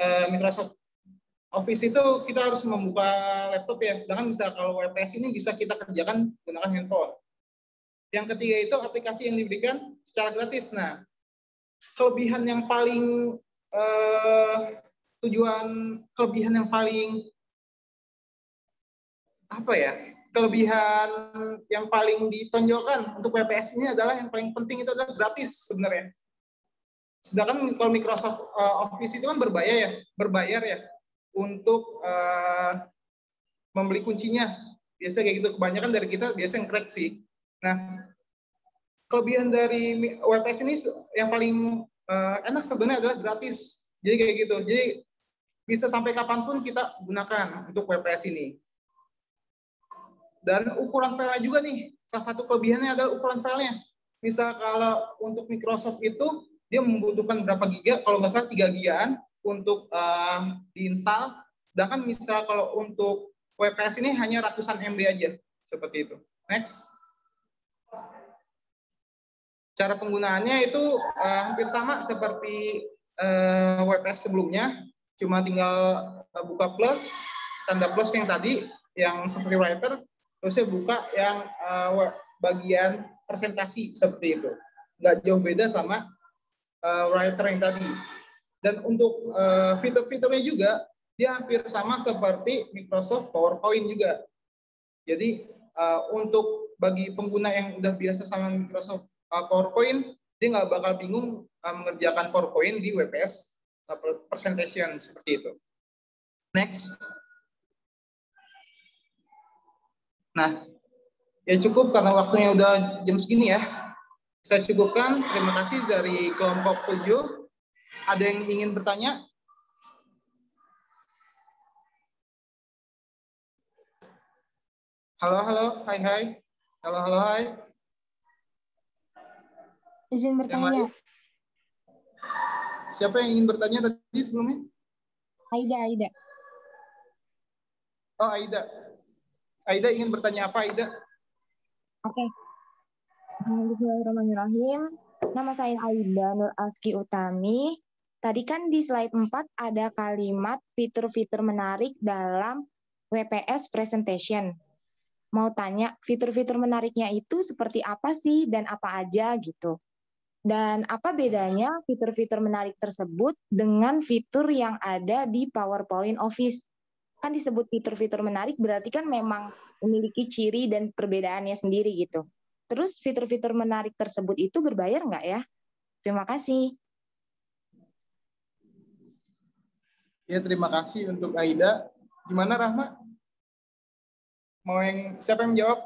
itu kita harus membuka laptop ya, sedangkan bisa kalau WPS ini bisa kita kerjakan menggunakan handphone. Yang ketiga itu aplikasi yang diberikan secara gratis. Nah, kelebihan yang paling kelebihan yang paling ditonjolkan untuk WPS ini adalah yang paling penting itu adalah gratis sebenarnya. Sedangkan kalau Microsoft Office itu kan berbayar ya untuk membeli kuncinya. Biasa kayak gitu, kebanyakan dari kita biasa yang crack sih. Nah, kelebihan dari WPS ini yang paling enak sebenarnya adalah gratis. Jadi kayak gitu. Jadi bisa sampai kapanpun kita gunakan untuk WPS ini. Dan ukuran filenya juga nih. Salah satu kelebihannya adalah ukuran filenya. Misal kalau untuk Microsoft itu dia membutuhkan berapa giga? Kalau nggak salah 3 gigaan untuk diinstal. Sedangkan misal kalau untuk WPS ini hanya ratusan MB aja. Seperti itu. Next. Cara penggunaannya itu hampir sama seperti WPS sebelumnya, cuma tinggal buka plus, tanda plus yang tadi, yang seperti Writer, terus saya buka yang bagian presentasi seperti itu. Nggak jauh beda sama Writer yang tadi. Dan untuk fitur-fiturnya juga, dia hampir sama seperti Microsoft PowerPoint juga. Jadi untuk bagi pengguna yang udah biasa sama Microsoft PowerPoint, dia nggak bakal bingung mengerjakan PowerPoint di WPS presentation seperti itu. Next. Nah, ya cukup karena waktunya udah jam segini ya. Saya cukupkan. Terima kasih dari kelompok 7. Ada yang ingin bertanya? Halo, halo, hai, hai. Halo, halo, hai. Izin Yang bertanya. lain? Siapa yang ingin bertanya tadi sebelumnya? Aida. Oh, Aida. Aida ingin bertanya apa, Aida? Oke. Bismillahirrahmanirrahim. Nama saya Aida Nur Azki Utami. Tadi kan di slide 4 ada kalimat fitur-fitur menarik dalam WPS presentation. Mau tanya, fitur-fitur menariknya itu seperti apa sih dan apa aja gitu? Dan apa bedanya fitur-fitur menarik tersebut dengan fitur yang ada di PowerPoint Office? Kan disebut fitur-fitur menarik berarti kan memang memiliki ciri dan perbedaannya sendiri gitu. Terus fitur-fitur menarik tersebut itu berbayar nggak ya? Terima kasih. Ya, terima kasih untuk Aida. Gimana, Rahma? Siapa yang jawab?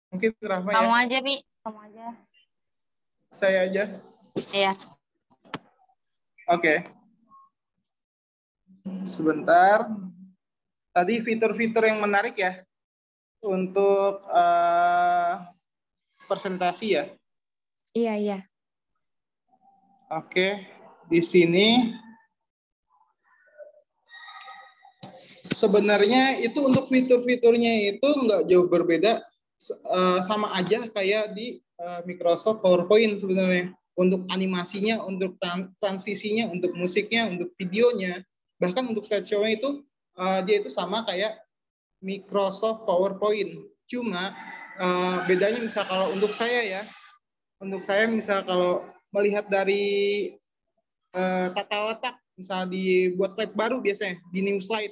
Mungkin Rahma ya. Kamu aja, Bi. Kamu aja. Saya aja. Iya. Oke. Sebentar. Tadi fitur-fitur yang menarik ya untuk presentasi ya. Iya. Oke. Di sini sebenarnya itu untuk fitur-fiturnya itu nggak jauh berbeda, sama aja kayak di Microsoft PowerPoint sebenarnya. Untuk animasinya, untuk transisinya, untuk musiknya, untuk videonya, bahkan untuk slideshow-nya itu dia itu sama kayak Microsoft PowerPoint. Cuma bedanya misal kalau untuk saya misal kalau melihat dari tata letak, misal dibuat slide baru biasanya di new slide.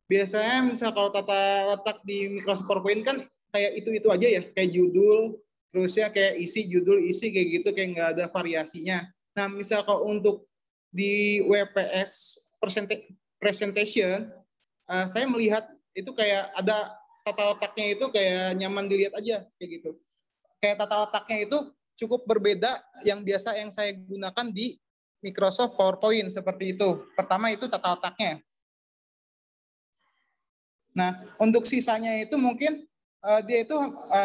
Biasanya misal kalau tata letak di Microsoft PowerPoint kan kayak itu aja ya, kayak judul, terus ya kayak isi, judul, isi, kayak gitu, kayak nggak ada variasinya. Nah, misal kalau untuk di WPS presentation, saya melihat itu kayak ada tata letaknya itu kayak nyaman dilihat aja, kayak gitu. Kayak tata letaknya itu cukup berbeda yang biasa yang saya gunakan di Microsoft PowerPoint, seperti itu. Pertama itu tata letaknya. Nah, untuk sisanya itu mungkin dia itu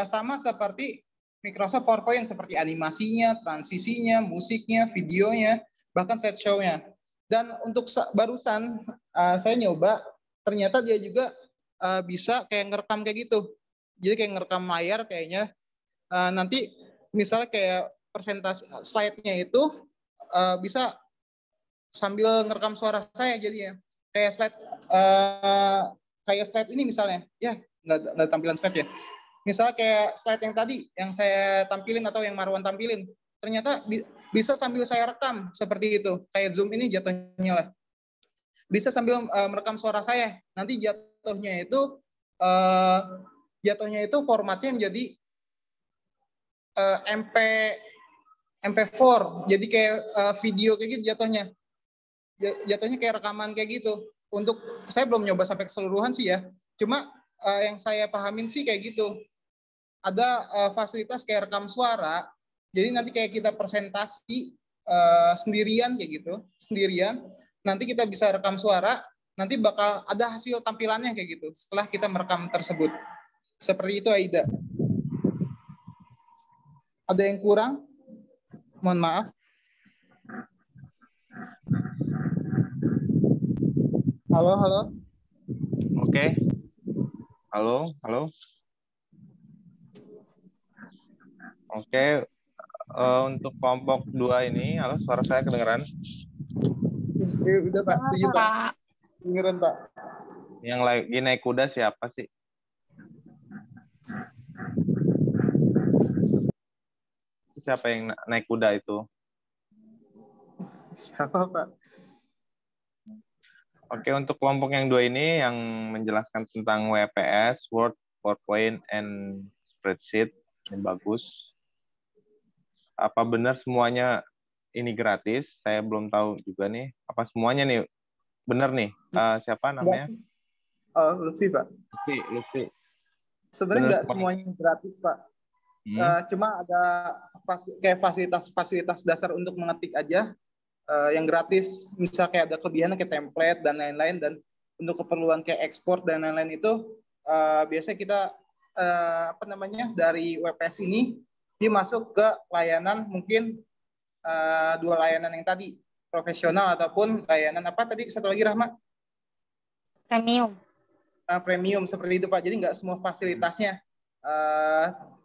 sama seperti Microsoft PowerPoint, seperti animasinya, transisinya, musiknya, videonya, bahkan slideshow-nya. Dan untuk barusan saya nyoba, ternyata dia juga bisa kayak ngerekam kayak gitu. Jadi kayak ngerekam layar kayaknya. Nanti misalnya kayak presentasi slide-nya itu bisa sambil ngerekam suara saya jadinya. Kayak slide ini misalnya, ya nggak tampilan slide ya. Misalnya kayak slide yang tadi yang saya tampilin atau yang Marwan tampilin, ternyata bisa sambil saya rekam seperti itu. Kayak Zoom ini jatuhnya lah. Bisa sambil merekam suara saya. Nanti jatuhnya itu formatnya menjadi MP4. Jadi kayak video kayak gitu jatuhnya. Jatuhnya kayak rekaman kayak gitu. Untuk saya belum nyoba sampai keseluruhan sih ya. Cuma yang saya pahamin sih kayak gitu. Ada fasilitas kayak rekam suara. Jadi nanti kayak kita presentasi sendirian kayak gitu, sendirian. Nanti kita bisa rekam suara. Nanti bakal ada hasil tampilannya kayak gitu. Setelah kita merekam tersebut. Seperti itu, Aida. Ada yang kurang? Mohon maaf. Halo. Oke. Halo. Oke. Untuk kelompok 2 ini, halo, suara saya kedengeran? Udah Pak, setuju Pak. Dengeran Pak. Yang lagi naik kuda siapa sih? Siapa yang naik kuda itu? Siapa Pak? Oke, untuk kelompok yang 2 ini yang menjelaskan tentang WPS, Word, PowerPoint, and Spreadsheet. Ini bagus. Apa benar semuanya ini gratis? Saya belum tahu juga nih. Apa semuanya nih? Benar nih. Siapa namanya? Lutfi Pak. Lutfi. Sebenarnya nggak semuanya gratis Pak. Cuma ada kayak fasilitas dasar untuk mengetik aja yang gratis, misal kayak ada kelebihannya kayak template dan lain-lain, dan untuk keperluan kayak ekspor dan lain-lain itu biasanya kita dari WPS ini dia masuk ke layanan mungkin dua layanan yang tadi, profesional ataupun layanan apa tadi satu lagi Rahma? Premium. Premium seperti itu Pak. Jadi nggak semua fasilitasnya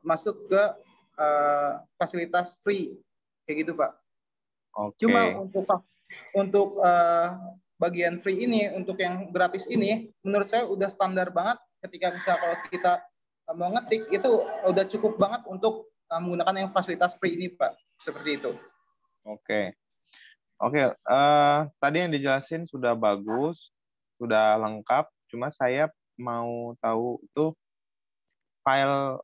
masuk ke fasilitas free kayak gitu Pak. Oke. Cuma untuk bagian free ini, untuk yang gratis ini, menurut saya udah standar banget. Ketika misal kalau kita mau ngetik itu udah cukup banget untuk menggunakan yang fasilitas free ini Pak. Seperti itu. Oke. Tadi yang dijelasin sudah bagus, sudah lengkap. Cuma saya mau tahu itu file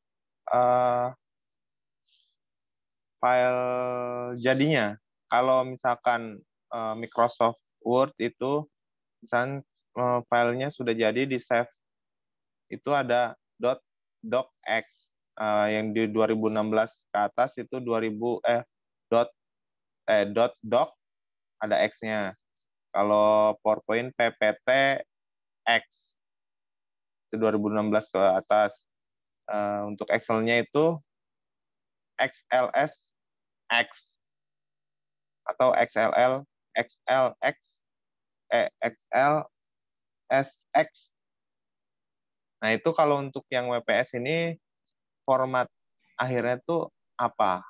jadinya. Kalau misalkan Microsoft Word itu, misalkan filenya sudah jadi di save, itu ada .docx yang di 2016 ke atas itu .doc ada X-nya. Kalau PowerPoint PPT-X itu 2016 ke atas. Untuk Excel-nya itu XLS-X atau XLSX. Nah, itu kalau untuk yang WPS ini format akhirnya itu apa?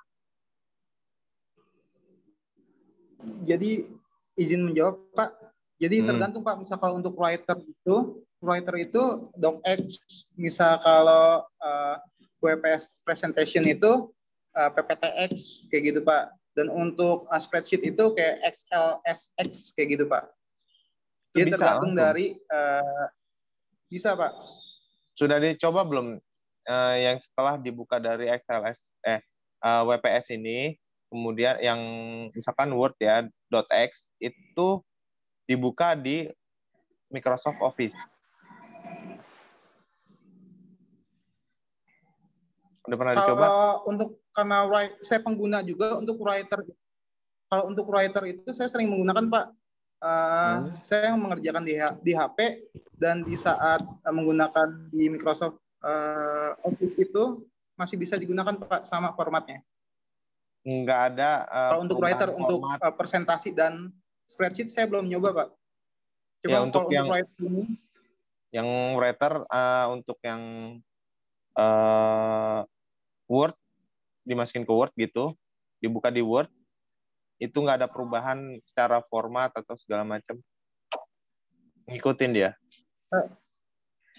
Jadi izin menjawab Pak. Jadi tergantung Pak. Misal kalau untuk writer itu docx. Misal kalau WPS presentation itu PPTX kayak gitu Pak. Dan untuk spreadsheet itu kayak XLSX kayak gitu Pak. Jadi tergantung langsung dari bisa Pak. Sudah dicoba belum yang setelah dibuka dari WPS ini, kemudian yang misalkan Word ya, .x itu dibuka di Microsoft Office. Udah pernah dicoba? Karena saya pengguna juga untuk writer. Kalau untuk writer itu saya sering menggunakan Pak. Saya mengerjakan di HP dan di saat menggunakan di Microsoft Office itu masih bisa digunakan Pak sama formatnya. Nggak ada kalau untuk writer format. Untuk presentasi dan spreadsheet saya belum nyoba Pak. Coba ya, untuk yang writer ini, yang writer untuk yang Word dimasukin ke Word gitu, dibuka di Word, itu nggak ada perubahan secara format atau segala macam. Ngikutin dia.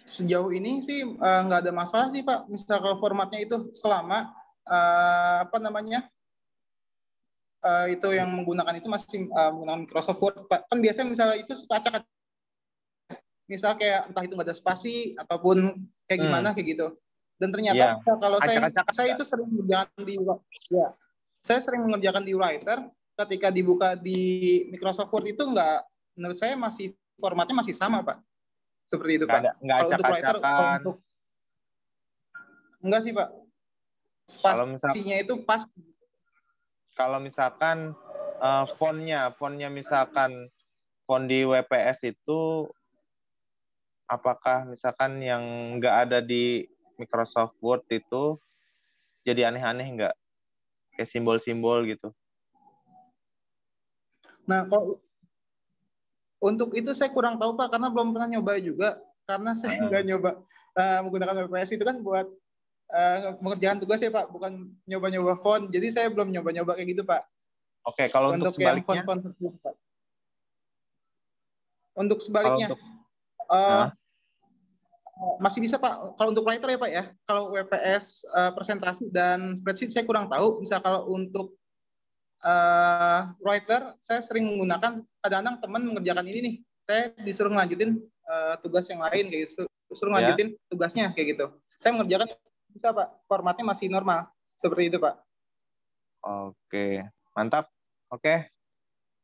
Sejauh ini sih nggak ada masalah sih Pak. Misal kalau formatnya itu selama itu yang menggunakan itu masih menggunakan Microsoft Word Pak. Kan biasanya misalnya itu suka acak-acak. Misal kayak entah itu nggak ada spasi ataupun kayak gimana kayak gitu. Dan ternyata kalau saya itu sering mengerjakan saya sering mengerjakan di writer, ketika dibuka di Microsoft Word itu menurut saya masih formatnya masih sama Pak. Seperti itu Pak. Kalau untuk writer, enggak sih Pak. Spasinya itu pas. Kalau misalkan fontnya misalkan font di WPS itu apakah misalkan yang nggak ada di Microsoft Word itu jadi aneh-aneh nggak? Kayak simbol-simbol gitu. Nah, kalau untuk itu saya kurang tahu Pak, karena belum pernah nyoba juga. Karena saya nggak nyoba menggunakan WPS itu kan buat mengerjakan tugas ya Pak, bukan nyoba-nyoba font. Jadi saya belum nyoba-nyoba kayak gitu Pak. Oke, kalau untuk sebaliknya? Untuk sebaliknya, masih bisa Pak. Kalau untuk writer ya Pak ya. Kalau WPS presentasi dan spreadsheet saya kurang tahu. Bisa kalau untuk writer saya sering menggunakan, kadang-kadang teman mengerjakan ini nih, saya disuruh ngelanjutin tugas yang lain kayak gitu, disuruh ngelanjutin tugasnya kayak gitu. Saya mengerjakan bisa Pak, formatnya masih normal seperti itu Pak. Oke, mantap. Oke,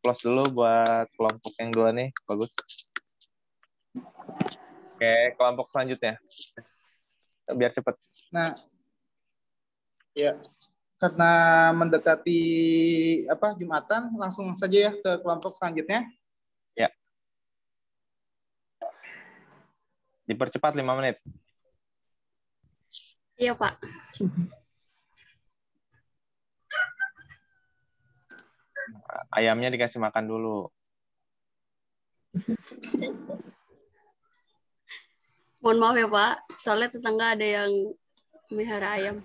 close dulu buat kelompok yang 2 nih, bagus. Oke, kelompok selanjutnya biar cepat. Nah, ya. karena mendekati Jumatan, langsung saja ya ke kelompok selanjutnya. Ya. Dipercepat 5 menit. Iya, Pak. Ayamnya dikasih makan dulu. Mohon maaf ya, Pak. Soalnya tetangga ada yang melihara ayam.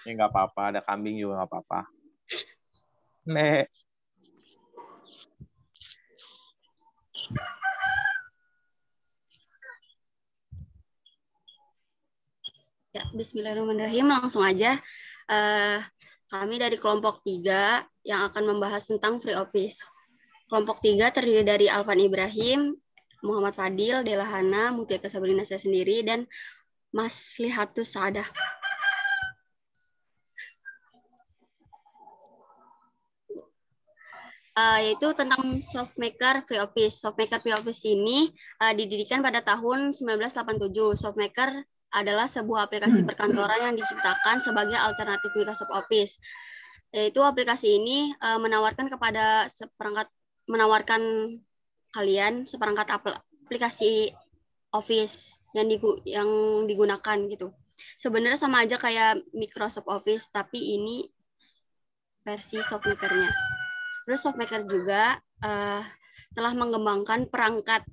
Ya nggak apa-apa, ada kambing juga nggak apa-apa. Nek. Ya, bismillahirrahmanirrahim. Langsung aja. Kami dari kelompok 3 yang akan membahas tentang free office. Kelompok 3 terdiri dari Alvan Ibrahim, Muhammad Fadil, Dela Hana, Mutia Sabrina saya sendiri, dan Mas Lihatus Saadah. Yaitu tentang SoftMaker Free Office. SoftMaker Free Office ini didirikan pada tahun 1987. SoftMaker adalah sebuah aplikasi perkantoran yang diciptakan sebagai alternatif Microsoft Office. Yaitu aplikasi ini menawarkan kalian seperangkat aplikasi Office yang digunakan gitu. Sebenarnya sama aja kayak Microsoft Office, tapi ini versi SoftMaker-nya. Terus SoftMaker juga telah mengembangkan perangkat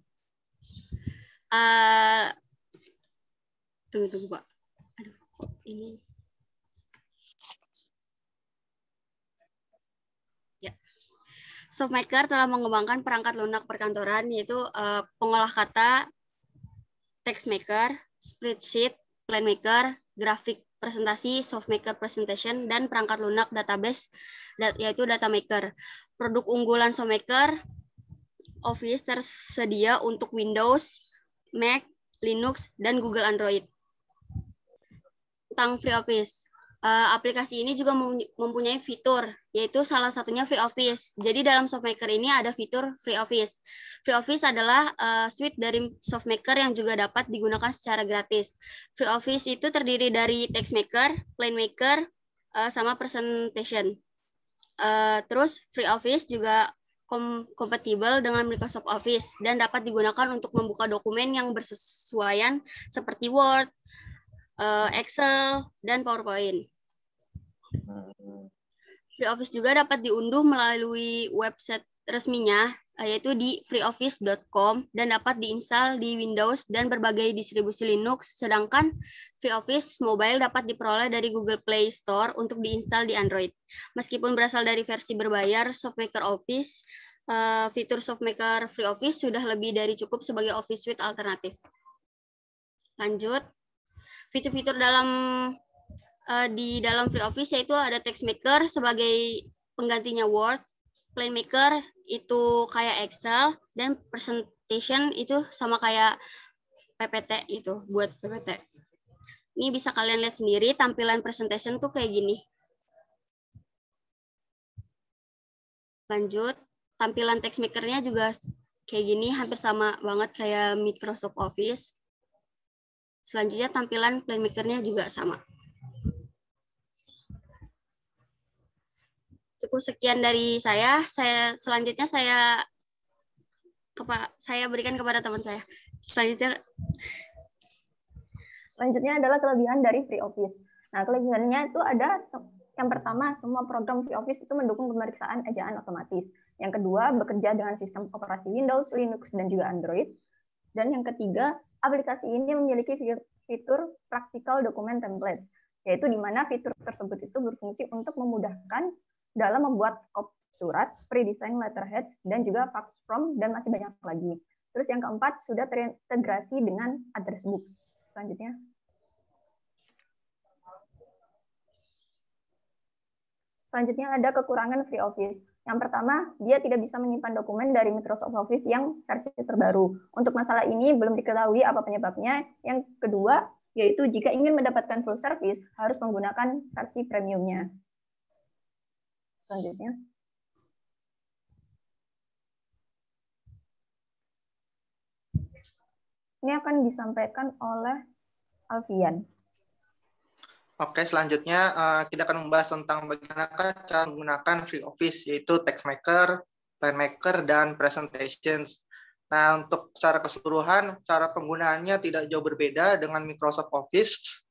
tunggu Pak. Aduh, kok ini. Ya. SoftMaker telah mengembangkan perangkat lunak perkantoran yaitu pengolah kata, TextMaker, Spreadsheet, PlanMaker, grafik presentasi, SoftMaker Presentation, dan perangkat lunak database yaitu DataMaker. Produk unggulan SoftMaker Office tersedia untuk Windows, Mac, Linux, dan Google Android. Tentang Free Office, aplikasi ini juga mempunyai fitur, yaitu salah satunya Free Office. Jadi dalam SoftMaker ini ada fitur Free Office. Free Office adalah suite dari SoftMaker yang juga dapat digunakan secara gratis. Free Office itu terdiri dari TextMaker, PlanMaker, sama Presentation. Terus Free Office juga kompatibel dengan Microsoft Office dan dapat digunakan untuk membuka dokumen yang bersesuaian seperti Word, Excel, dan PowerPoint. Free Office juga dapat diunduh melalui website resminya, yaitu di freeoffice.com, dan dapat diinstal di Windows dan berbagai distribusi Linux, sedangkan Free Office Mobile dapat diperoleh dari Google Play Store untuk diinstal di Android. Meskipun berasal dari versi berbayar SoftMaker Office, fitur SoftMaker Free Office sudah lebih dari cukup sebagai Office Suite alternatif. Lanjut, fitur-fitur di dalam Free Office yaitu ada TextMaker sebagai penggantinya Word, PlanMaker itu kayak Excel, dan Presentation itu sama kayak PPT itu, buat PPT. Ini bisa kalian lihat sendiri, tampilan Presentation tuh kayak gini. Lanjut, tampilan TextMaker-nya juga kayak gini, hampir sama banget kayak Microsoft Office. Selanjutnya tampilan PlanMaker-nya juga sama. Cukup sekian dari saya. Selanjutnya saya berikan kepada teman saya. Selanjutnya adalah kelebihan dari Free Office. Nah, kelebihannya itu ada yang pertama, semua program Free Office itu mendukung pemeriksaan ejaan otomatis. Yang kedua, bekerja dengan sistem operasi Windows, Linux, dan juga Android. Dan yang ketiga, aplikasi ini memiliki fitur Practical Document Templates, yaitu di mana fitur tersebut itu berfungsi untuk memudahkan dalam membuat kop surat, pre-design letterheads, dan juga fax form, dan masih banyak lagi. Terus yang keempat, sudah terintegrasi dengan address book. Selanjutnya. Selanjutnya ada kekurangan Free Office. Yang pertama, dia tidak bisa menyimpan dokumen dari Microsoft Office yang versi terbaru. Untuk masalah ini belum diketahui apa penyebabnya. Yang kedua, yaitu jika ingin mendapatkan full service, harus menggunakan versi premiumnya. Selanjutnya. Ini akan disampaikan oleh Alfian. Oke, selanjutnya kita akan membahas tentang bagaimana cara menggunakan FreeOffice, yaitu TextMaker, PlanMaker, dan Presentations. Nah, untuk secara keseluruhan, cara penggunaannya tidak jauh berbeda dengan Microsoft Office,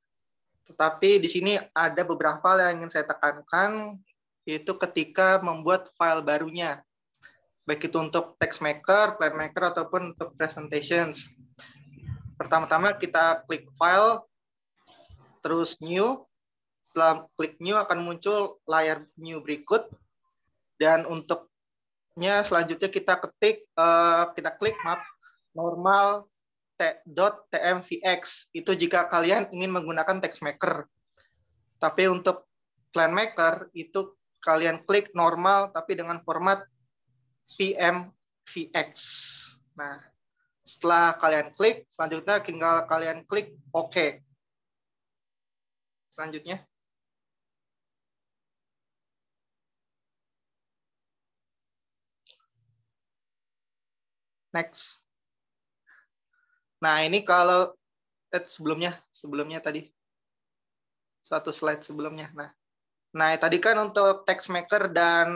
tetapi di sini ada beberapa hal yang ingin saya tekankan, yaitu ketika membuat file barunya, baik itu untuk TextMaker, PlanMaker, ataupun untuk Presentations. Pertama-tama kita klik File, terus New. Setelah klik New akan muncul layar New berikut. Dan untuknya selanjutnya kita klik normal.tmvx. Itu jika kalian ingin menggunakan TextMaker. Tapi untuk PlanMaker itu kalian klik normal tapi dengan format PMVX. Nah, setelah kalian klik, selanjutnya tinggal kalian klik OK. Selanjutnya. Next. Nah, ini kalau sebelumnya tadi. Satu slide sebelumnya. Nah, tadi kan untuk TextMaker dan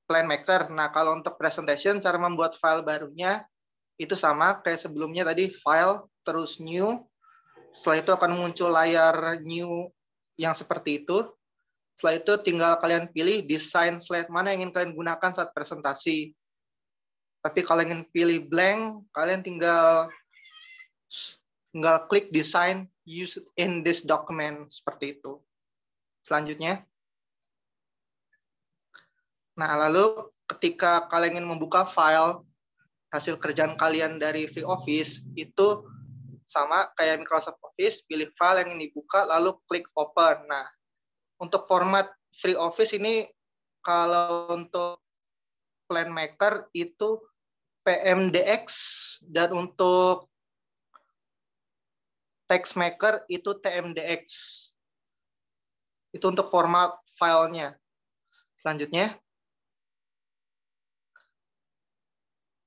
PlanMaker. Nah, kalau untuk presentation, cara membuat file barunya itu sama kayak sebelumnya tadi, file, terus new. Setelah itu akan muncul layar new yang seperti itu. Setelah itu tinggal kalian pilih desain slide mana yang ingin kalian gunakan saat presentasi. Tapi kalau ingin pilih blank, kalian tinggal klik design use in this document seperti itu. Selanjutnya. Nah, lalu ketika kalian ingin membuka file hasil kerjaan kalian dari FreeOffice, itu sama kayak Microsoft Office, pilih file yang ingin dibuka, lalu klik open. Nah, untuk format FreeOffice ini, kalau untuk PlanMaker itu PMDX, dan untuk TextMaker itu TMDX. Itu untuk format filenya. Selanjutnya.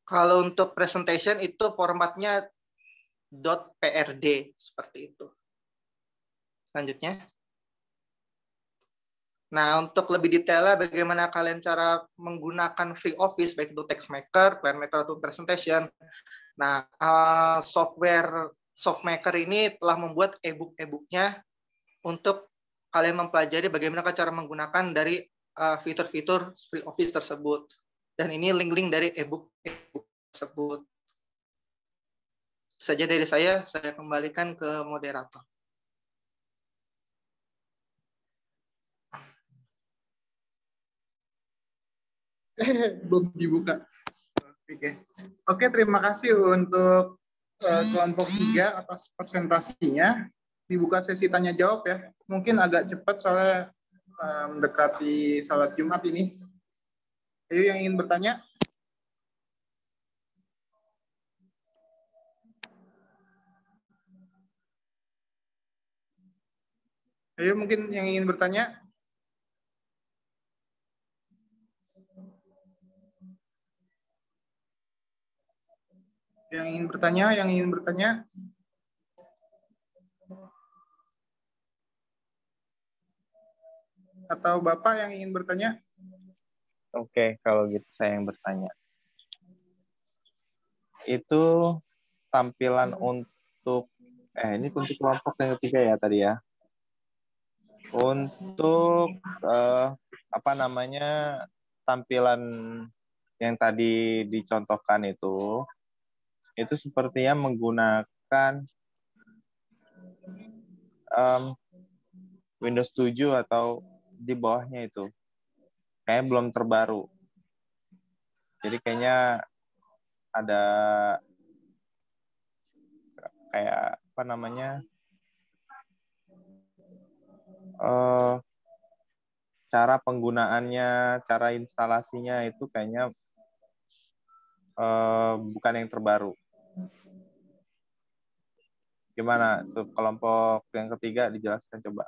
Kalau untuk presentation itu formatnya .prd seperti itu. Selanjutnya. Nah, untuk lebih detailnya bagaimana kalian cara menggunakan FreeOffice baik itu TextMaker, PlanMaker atau Presentation. Nah, SoftMaker ini telah membuat e-book-nya untuk kalian mempelajari bagaimana cara menggunakan dari fitur-fitur FreeOffice tersebut. Dan ini link-link dari e-book tersebut. Saja dari saya kembalikan ke moderator. Belum dibuka. Oke, terima kasih untuk kelompok 3 atas presentasinya. Dibuka sesi tanya jawab ya. Mungkin agak cepat soalnya mendekati salat Jumat ini. Ayo yang ingin bertanya. Ayo mungkin yang ingin bertanya. Yang ingin bertanya. Atau Bapak yang ingin bertanya? Oke, kalau gitu saya yang bertanya. Itu tampilan untuk, ini untuk kelompok yang ketiga ya tadi ya. Untuk, tampilan yang tadi dicontohkan itu sepertinya menggunakan Windows 7 atau di bawahnya itu. Kayaknya belum terbaru. Jadi kayaknya ada kayak cara penggunaannya, cara instalasinya itu kayaknya bukan yang terbaru. Gimana tuh kelompok yang ketiga dijelaskan coba.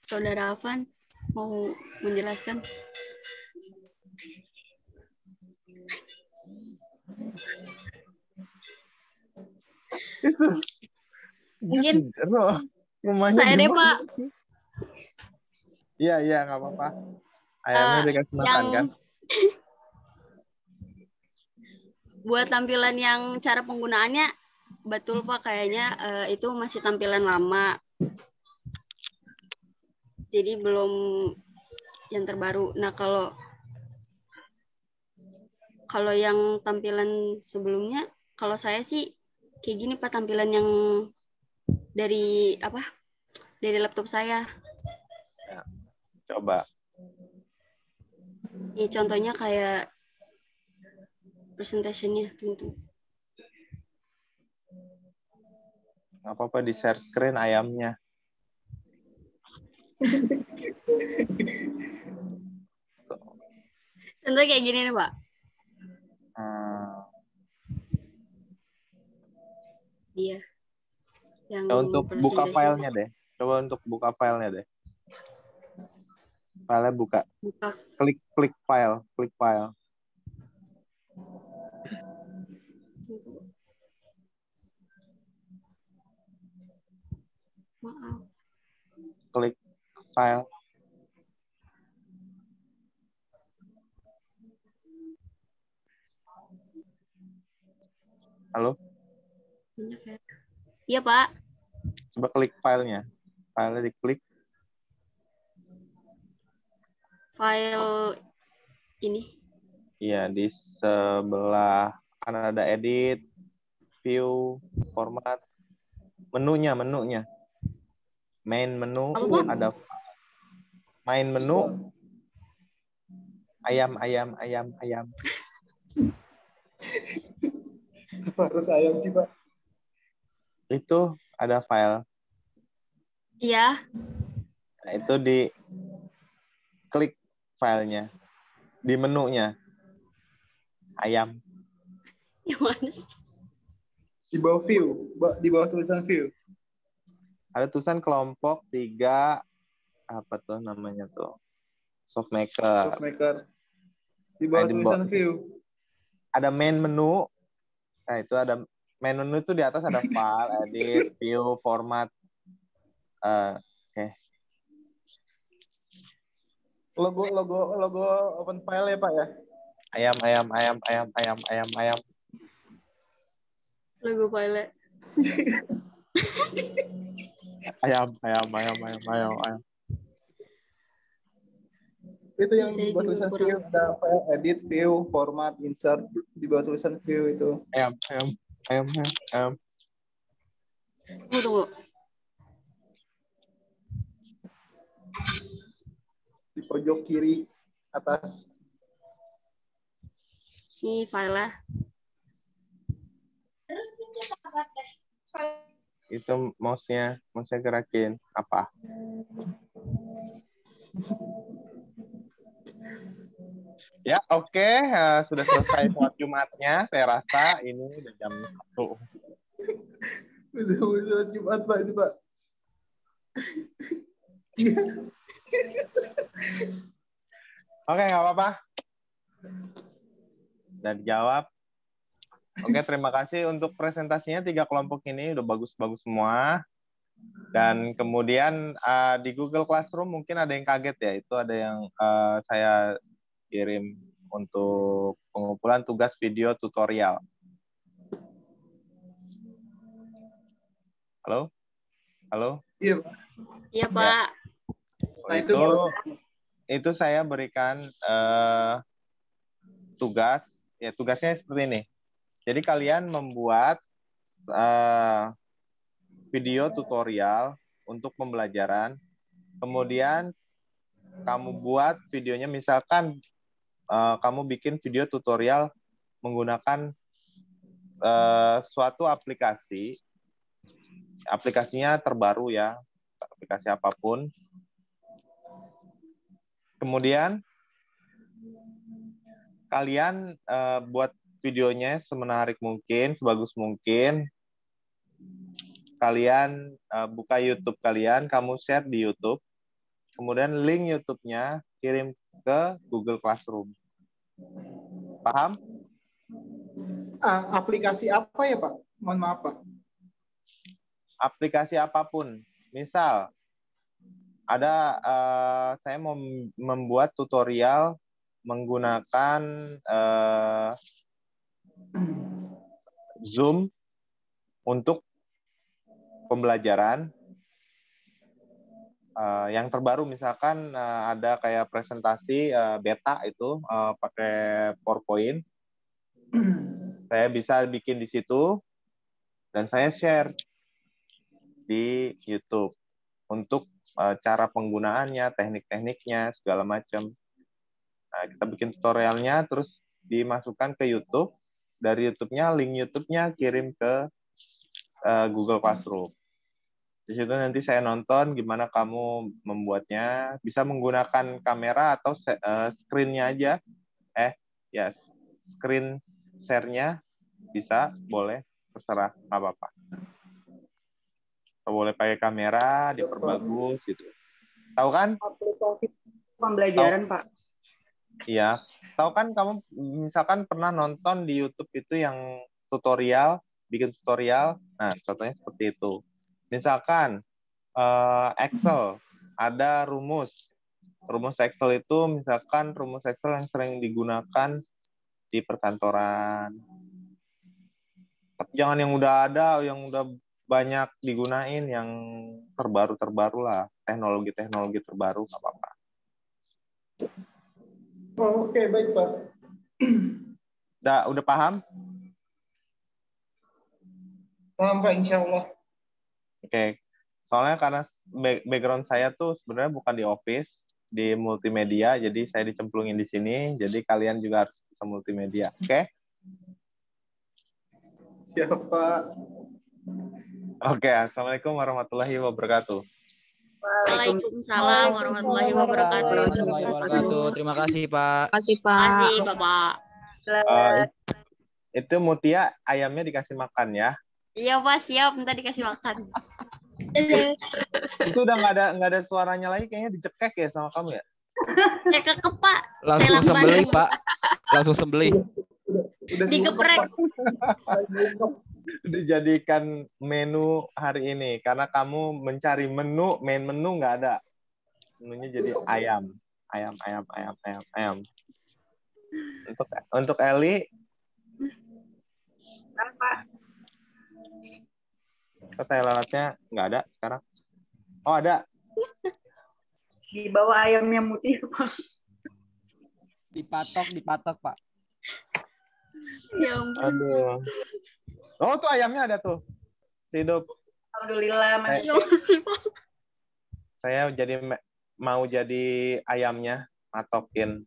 Saudara Afan mau menjelaskan? Itu Mungkin rumahnya saya di deh, mana Pak. sih? Iya, nggak apa-apa. Ayamnya dikasih makan Yang kan? buat tampilan yang cara penggunaannya betul Pak, kayaknya itu masih tampilan lama. Jadi belum yang terbaru. Nah, kalau yang tampilan sebelumnya, kalau saya sih kayak gini Pak, tampilan yang dari dari laptop saya. Ya, coba. Ini contohnya kayak presentationnya. Tunggu. Nggak apa-apa di share screen ayamnya. Contohnya kayak gini nih Pak. Iya. Yang Untuk buka filenya deh. Coba untuk buka filenya deh. Filenya buka. Klik file. Maaf. Klik file. Halo? Iya Pak. Coba klik filenya. Filenya diklik. File ini. Iya, di sebelah kan ada edit, view, format, menunya. Main menu ada main menu ayam. Harus ayam sih Pak. Itu ada file. Iya. Nah, itu di klik filenya di menunya ayam. Yang mana sih? Di bawah view, di bawah tulisan view. Ada tulisan kelompok 3 apa tuh namanya tuh? Softmaker. Di bawah tulisan view. Ada main menu. Nah, itu ada main menu itu di atas ada file, edit, view, format. Oke. Logo open file ya Pak ya? Ayam. Logo file. Ayam. Itu yang di bawah tulisan view, ada file, edit, view, format, insert, di bawah tulisan view itu. Ayam. Tunggu. Di pojok kiri atas. Ini file-nya. Itu mouse-nya gerakin apa? Ya, oke. Sudah selesai sholat Jumatnya. Saya rasa ini udah jam 1. Betul sholat Jumat Pak ini Pak. Oke, nggak apa-apa. Dan dijawab. Oke, terima kasih untuk presentasinya 3 kelompok ini udah bagus-bagus semua. Dan kemudian di Google Classroom mungkin ada yang kaget ya, itu ada yang saya kirim untuk pengumpulan tugas video tutorial. Halo? Iya Pak. Iya Pak. Itu saya berikan tugas. Ya, tugasnya seperti ini. Jadi kalian membuat video tutorial untuk pembelajaran. Kemudian kamu buat videonya, misalkan kamu bikin video tutorial menggunakan suatu aplikasi. Aplikasinya terbaru ya, aplikasi apapun. Kemudian kalian buat videonya semenarik mungkin, sebagus mungkin. Kalian buka YouTube kalian, kamu share di YouTube. kemudian link YouTube-nya kirim ke Google Classroom. Paham? Aplikasi apa ya Pak? Mohon maaf Pak. Aplikasi apapun. Misal, ada saya mau membuat tutorial menggunakan Zoom untuk pembelajaran. Yang terbaru misalkan ada kayak presentasi beta itu pakai PowerPoint. Saya bisa bikin di situ dan saya share di YouTube untuk cara penggunaannya, teknik-tekniknya, segala macam. Nah, kita bikin tutorialnya, terus dimasukkan ke YouTube. Dari YouTube-nya, link YouTube-nya kirim ke Google Classroom. Di situ nanti saya nonton gimana kamu membuatnya. Bisa menggunakan kamera atau screen-nya aja. Ya, screen share-nya bisa, boleh, terserah, nggak apa-apa. Boleh pakai kamera, diperbagus gitu. Tahu kan? Aplikasi pembelajaran, Pak. Iya. Tahu kan kamu misalkan pernah nonton di YouTube itu yang tutorial, bikin tutorial. Nah, contohnya seperti itu. Misalkan Excel, ada rumus. Rumus Excel itu misalkan rumus Excel yang sering digunakan di perkantoran. Tapi jangan yang udah ada, yang udah banyak digunain, yang terbaru-terbaru lah. Teknologi-teknologi terbaru, nggak apa-apa. Oke, baik Pak. Udah paham? Paham Pak, insya Allah. Oke. Soalnya karena background saya tuh sebenarnya bukan di office, di multimedia, jadi saya dicemplungin di sini, jadi kalian juga harus bisa multimedia. Oke? Siap Pak. Oke, assalamualaikum warahmatullahi wabarakatuh. Waalaikumsalam warahmatullahi wabarakatuh. Terima kasih Pak. Terima kasih Pak. Bapak. Itu Mutia, ayamnya dikasih makan ya? Iya Pak, siap. Minta dikasih makan. Itu udah nggak ada suaranya lagi, kayaknya dicekek ya sama kamu ya? Kekek Pak. Langsung sembelih Pak. Langsung sembelih. Digeprek. Dijadikan menu hari ini karena kamu mencari menu, main menu nggak ada. Menunya jadi ayam. Untuk Eli, Apa? kata lalatnya nggak ada sekarang. Oh, ada. Di bawah ayamnya Mutia, Pak. Dipatok Pak. Ya ampun. Aduh. Oh, tuh ayamnya ada tuh. Hidup. Alhamdulillah, Mas. Saya mau jadi ayamnya, matokin.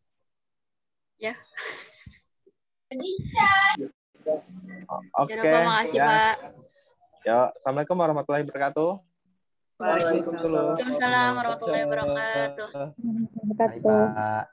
Ya. Oke. Ya, makasih ya. Pak. Ya, assalamualaikum warahmatullahi wabarakatuh. Waalaikumsalam warahmatullahi wabarakatuh. Baik Pak.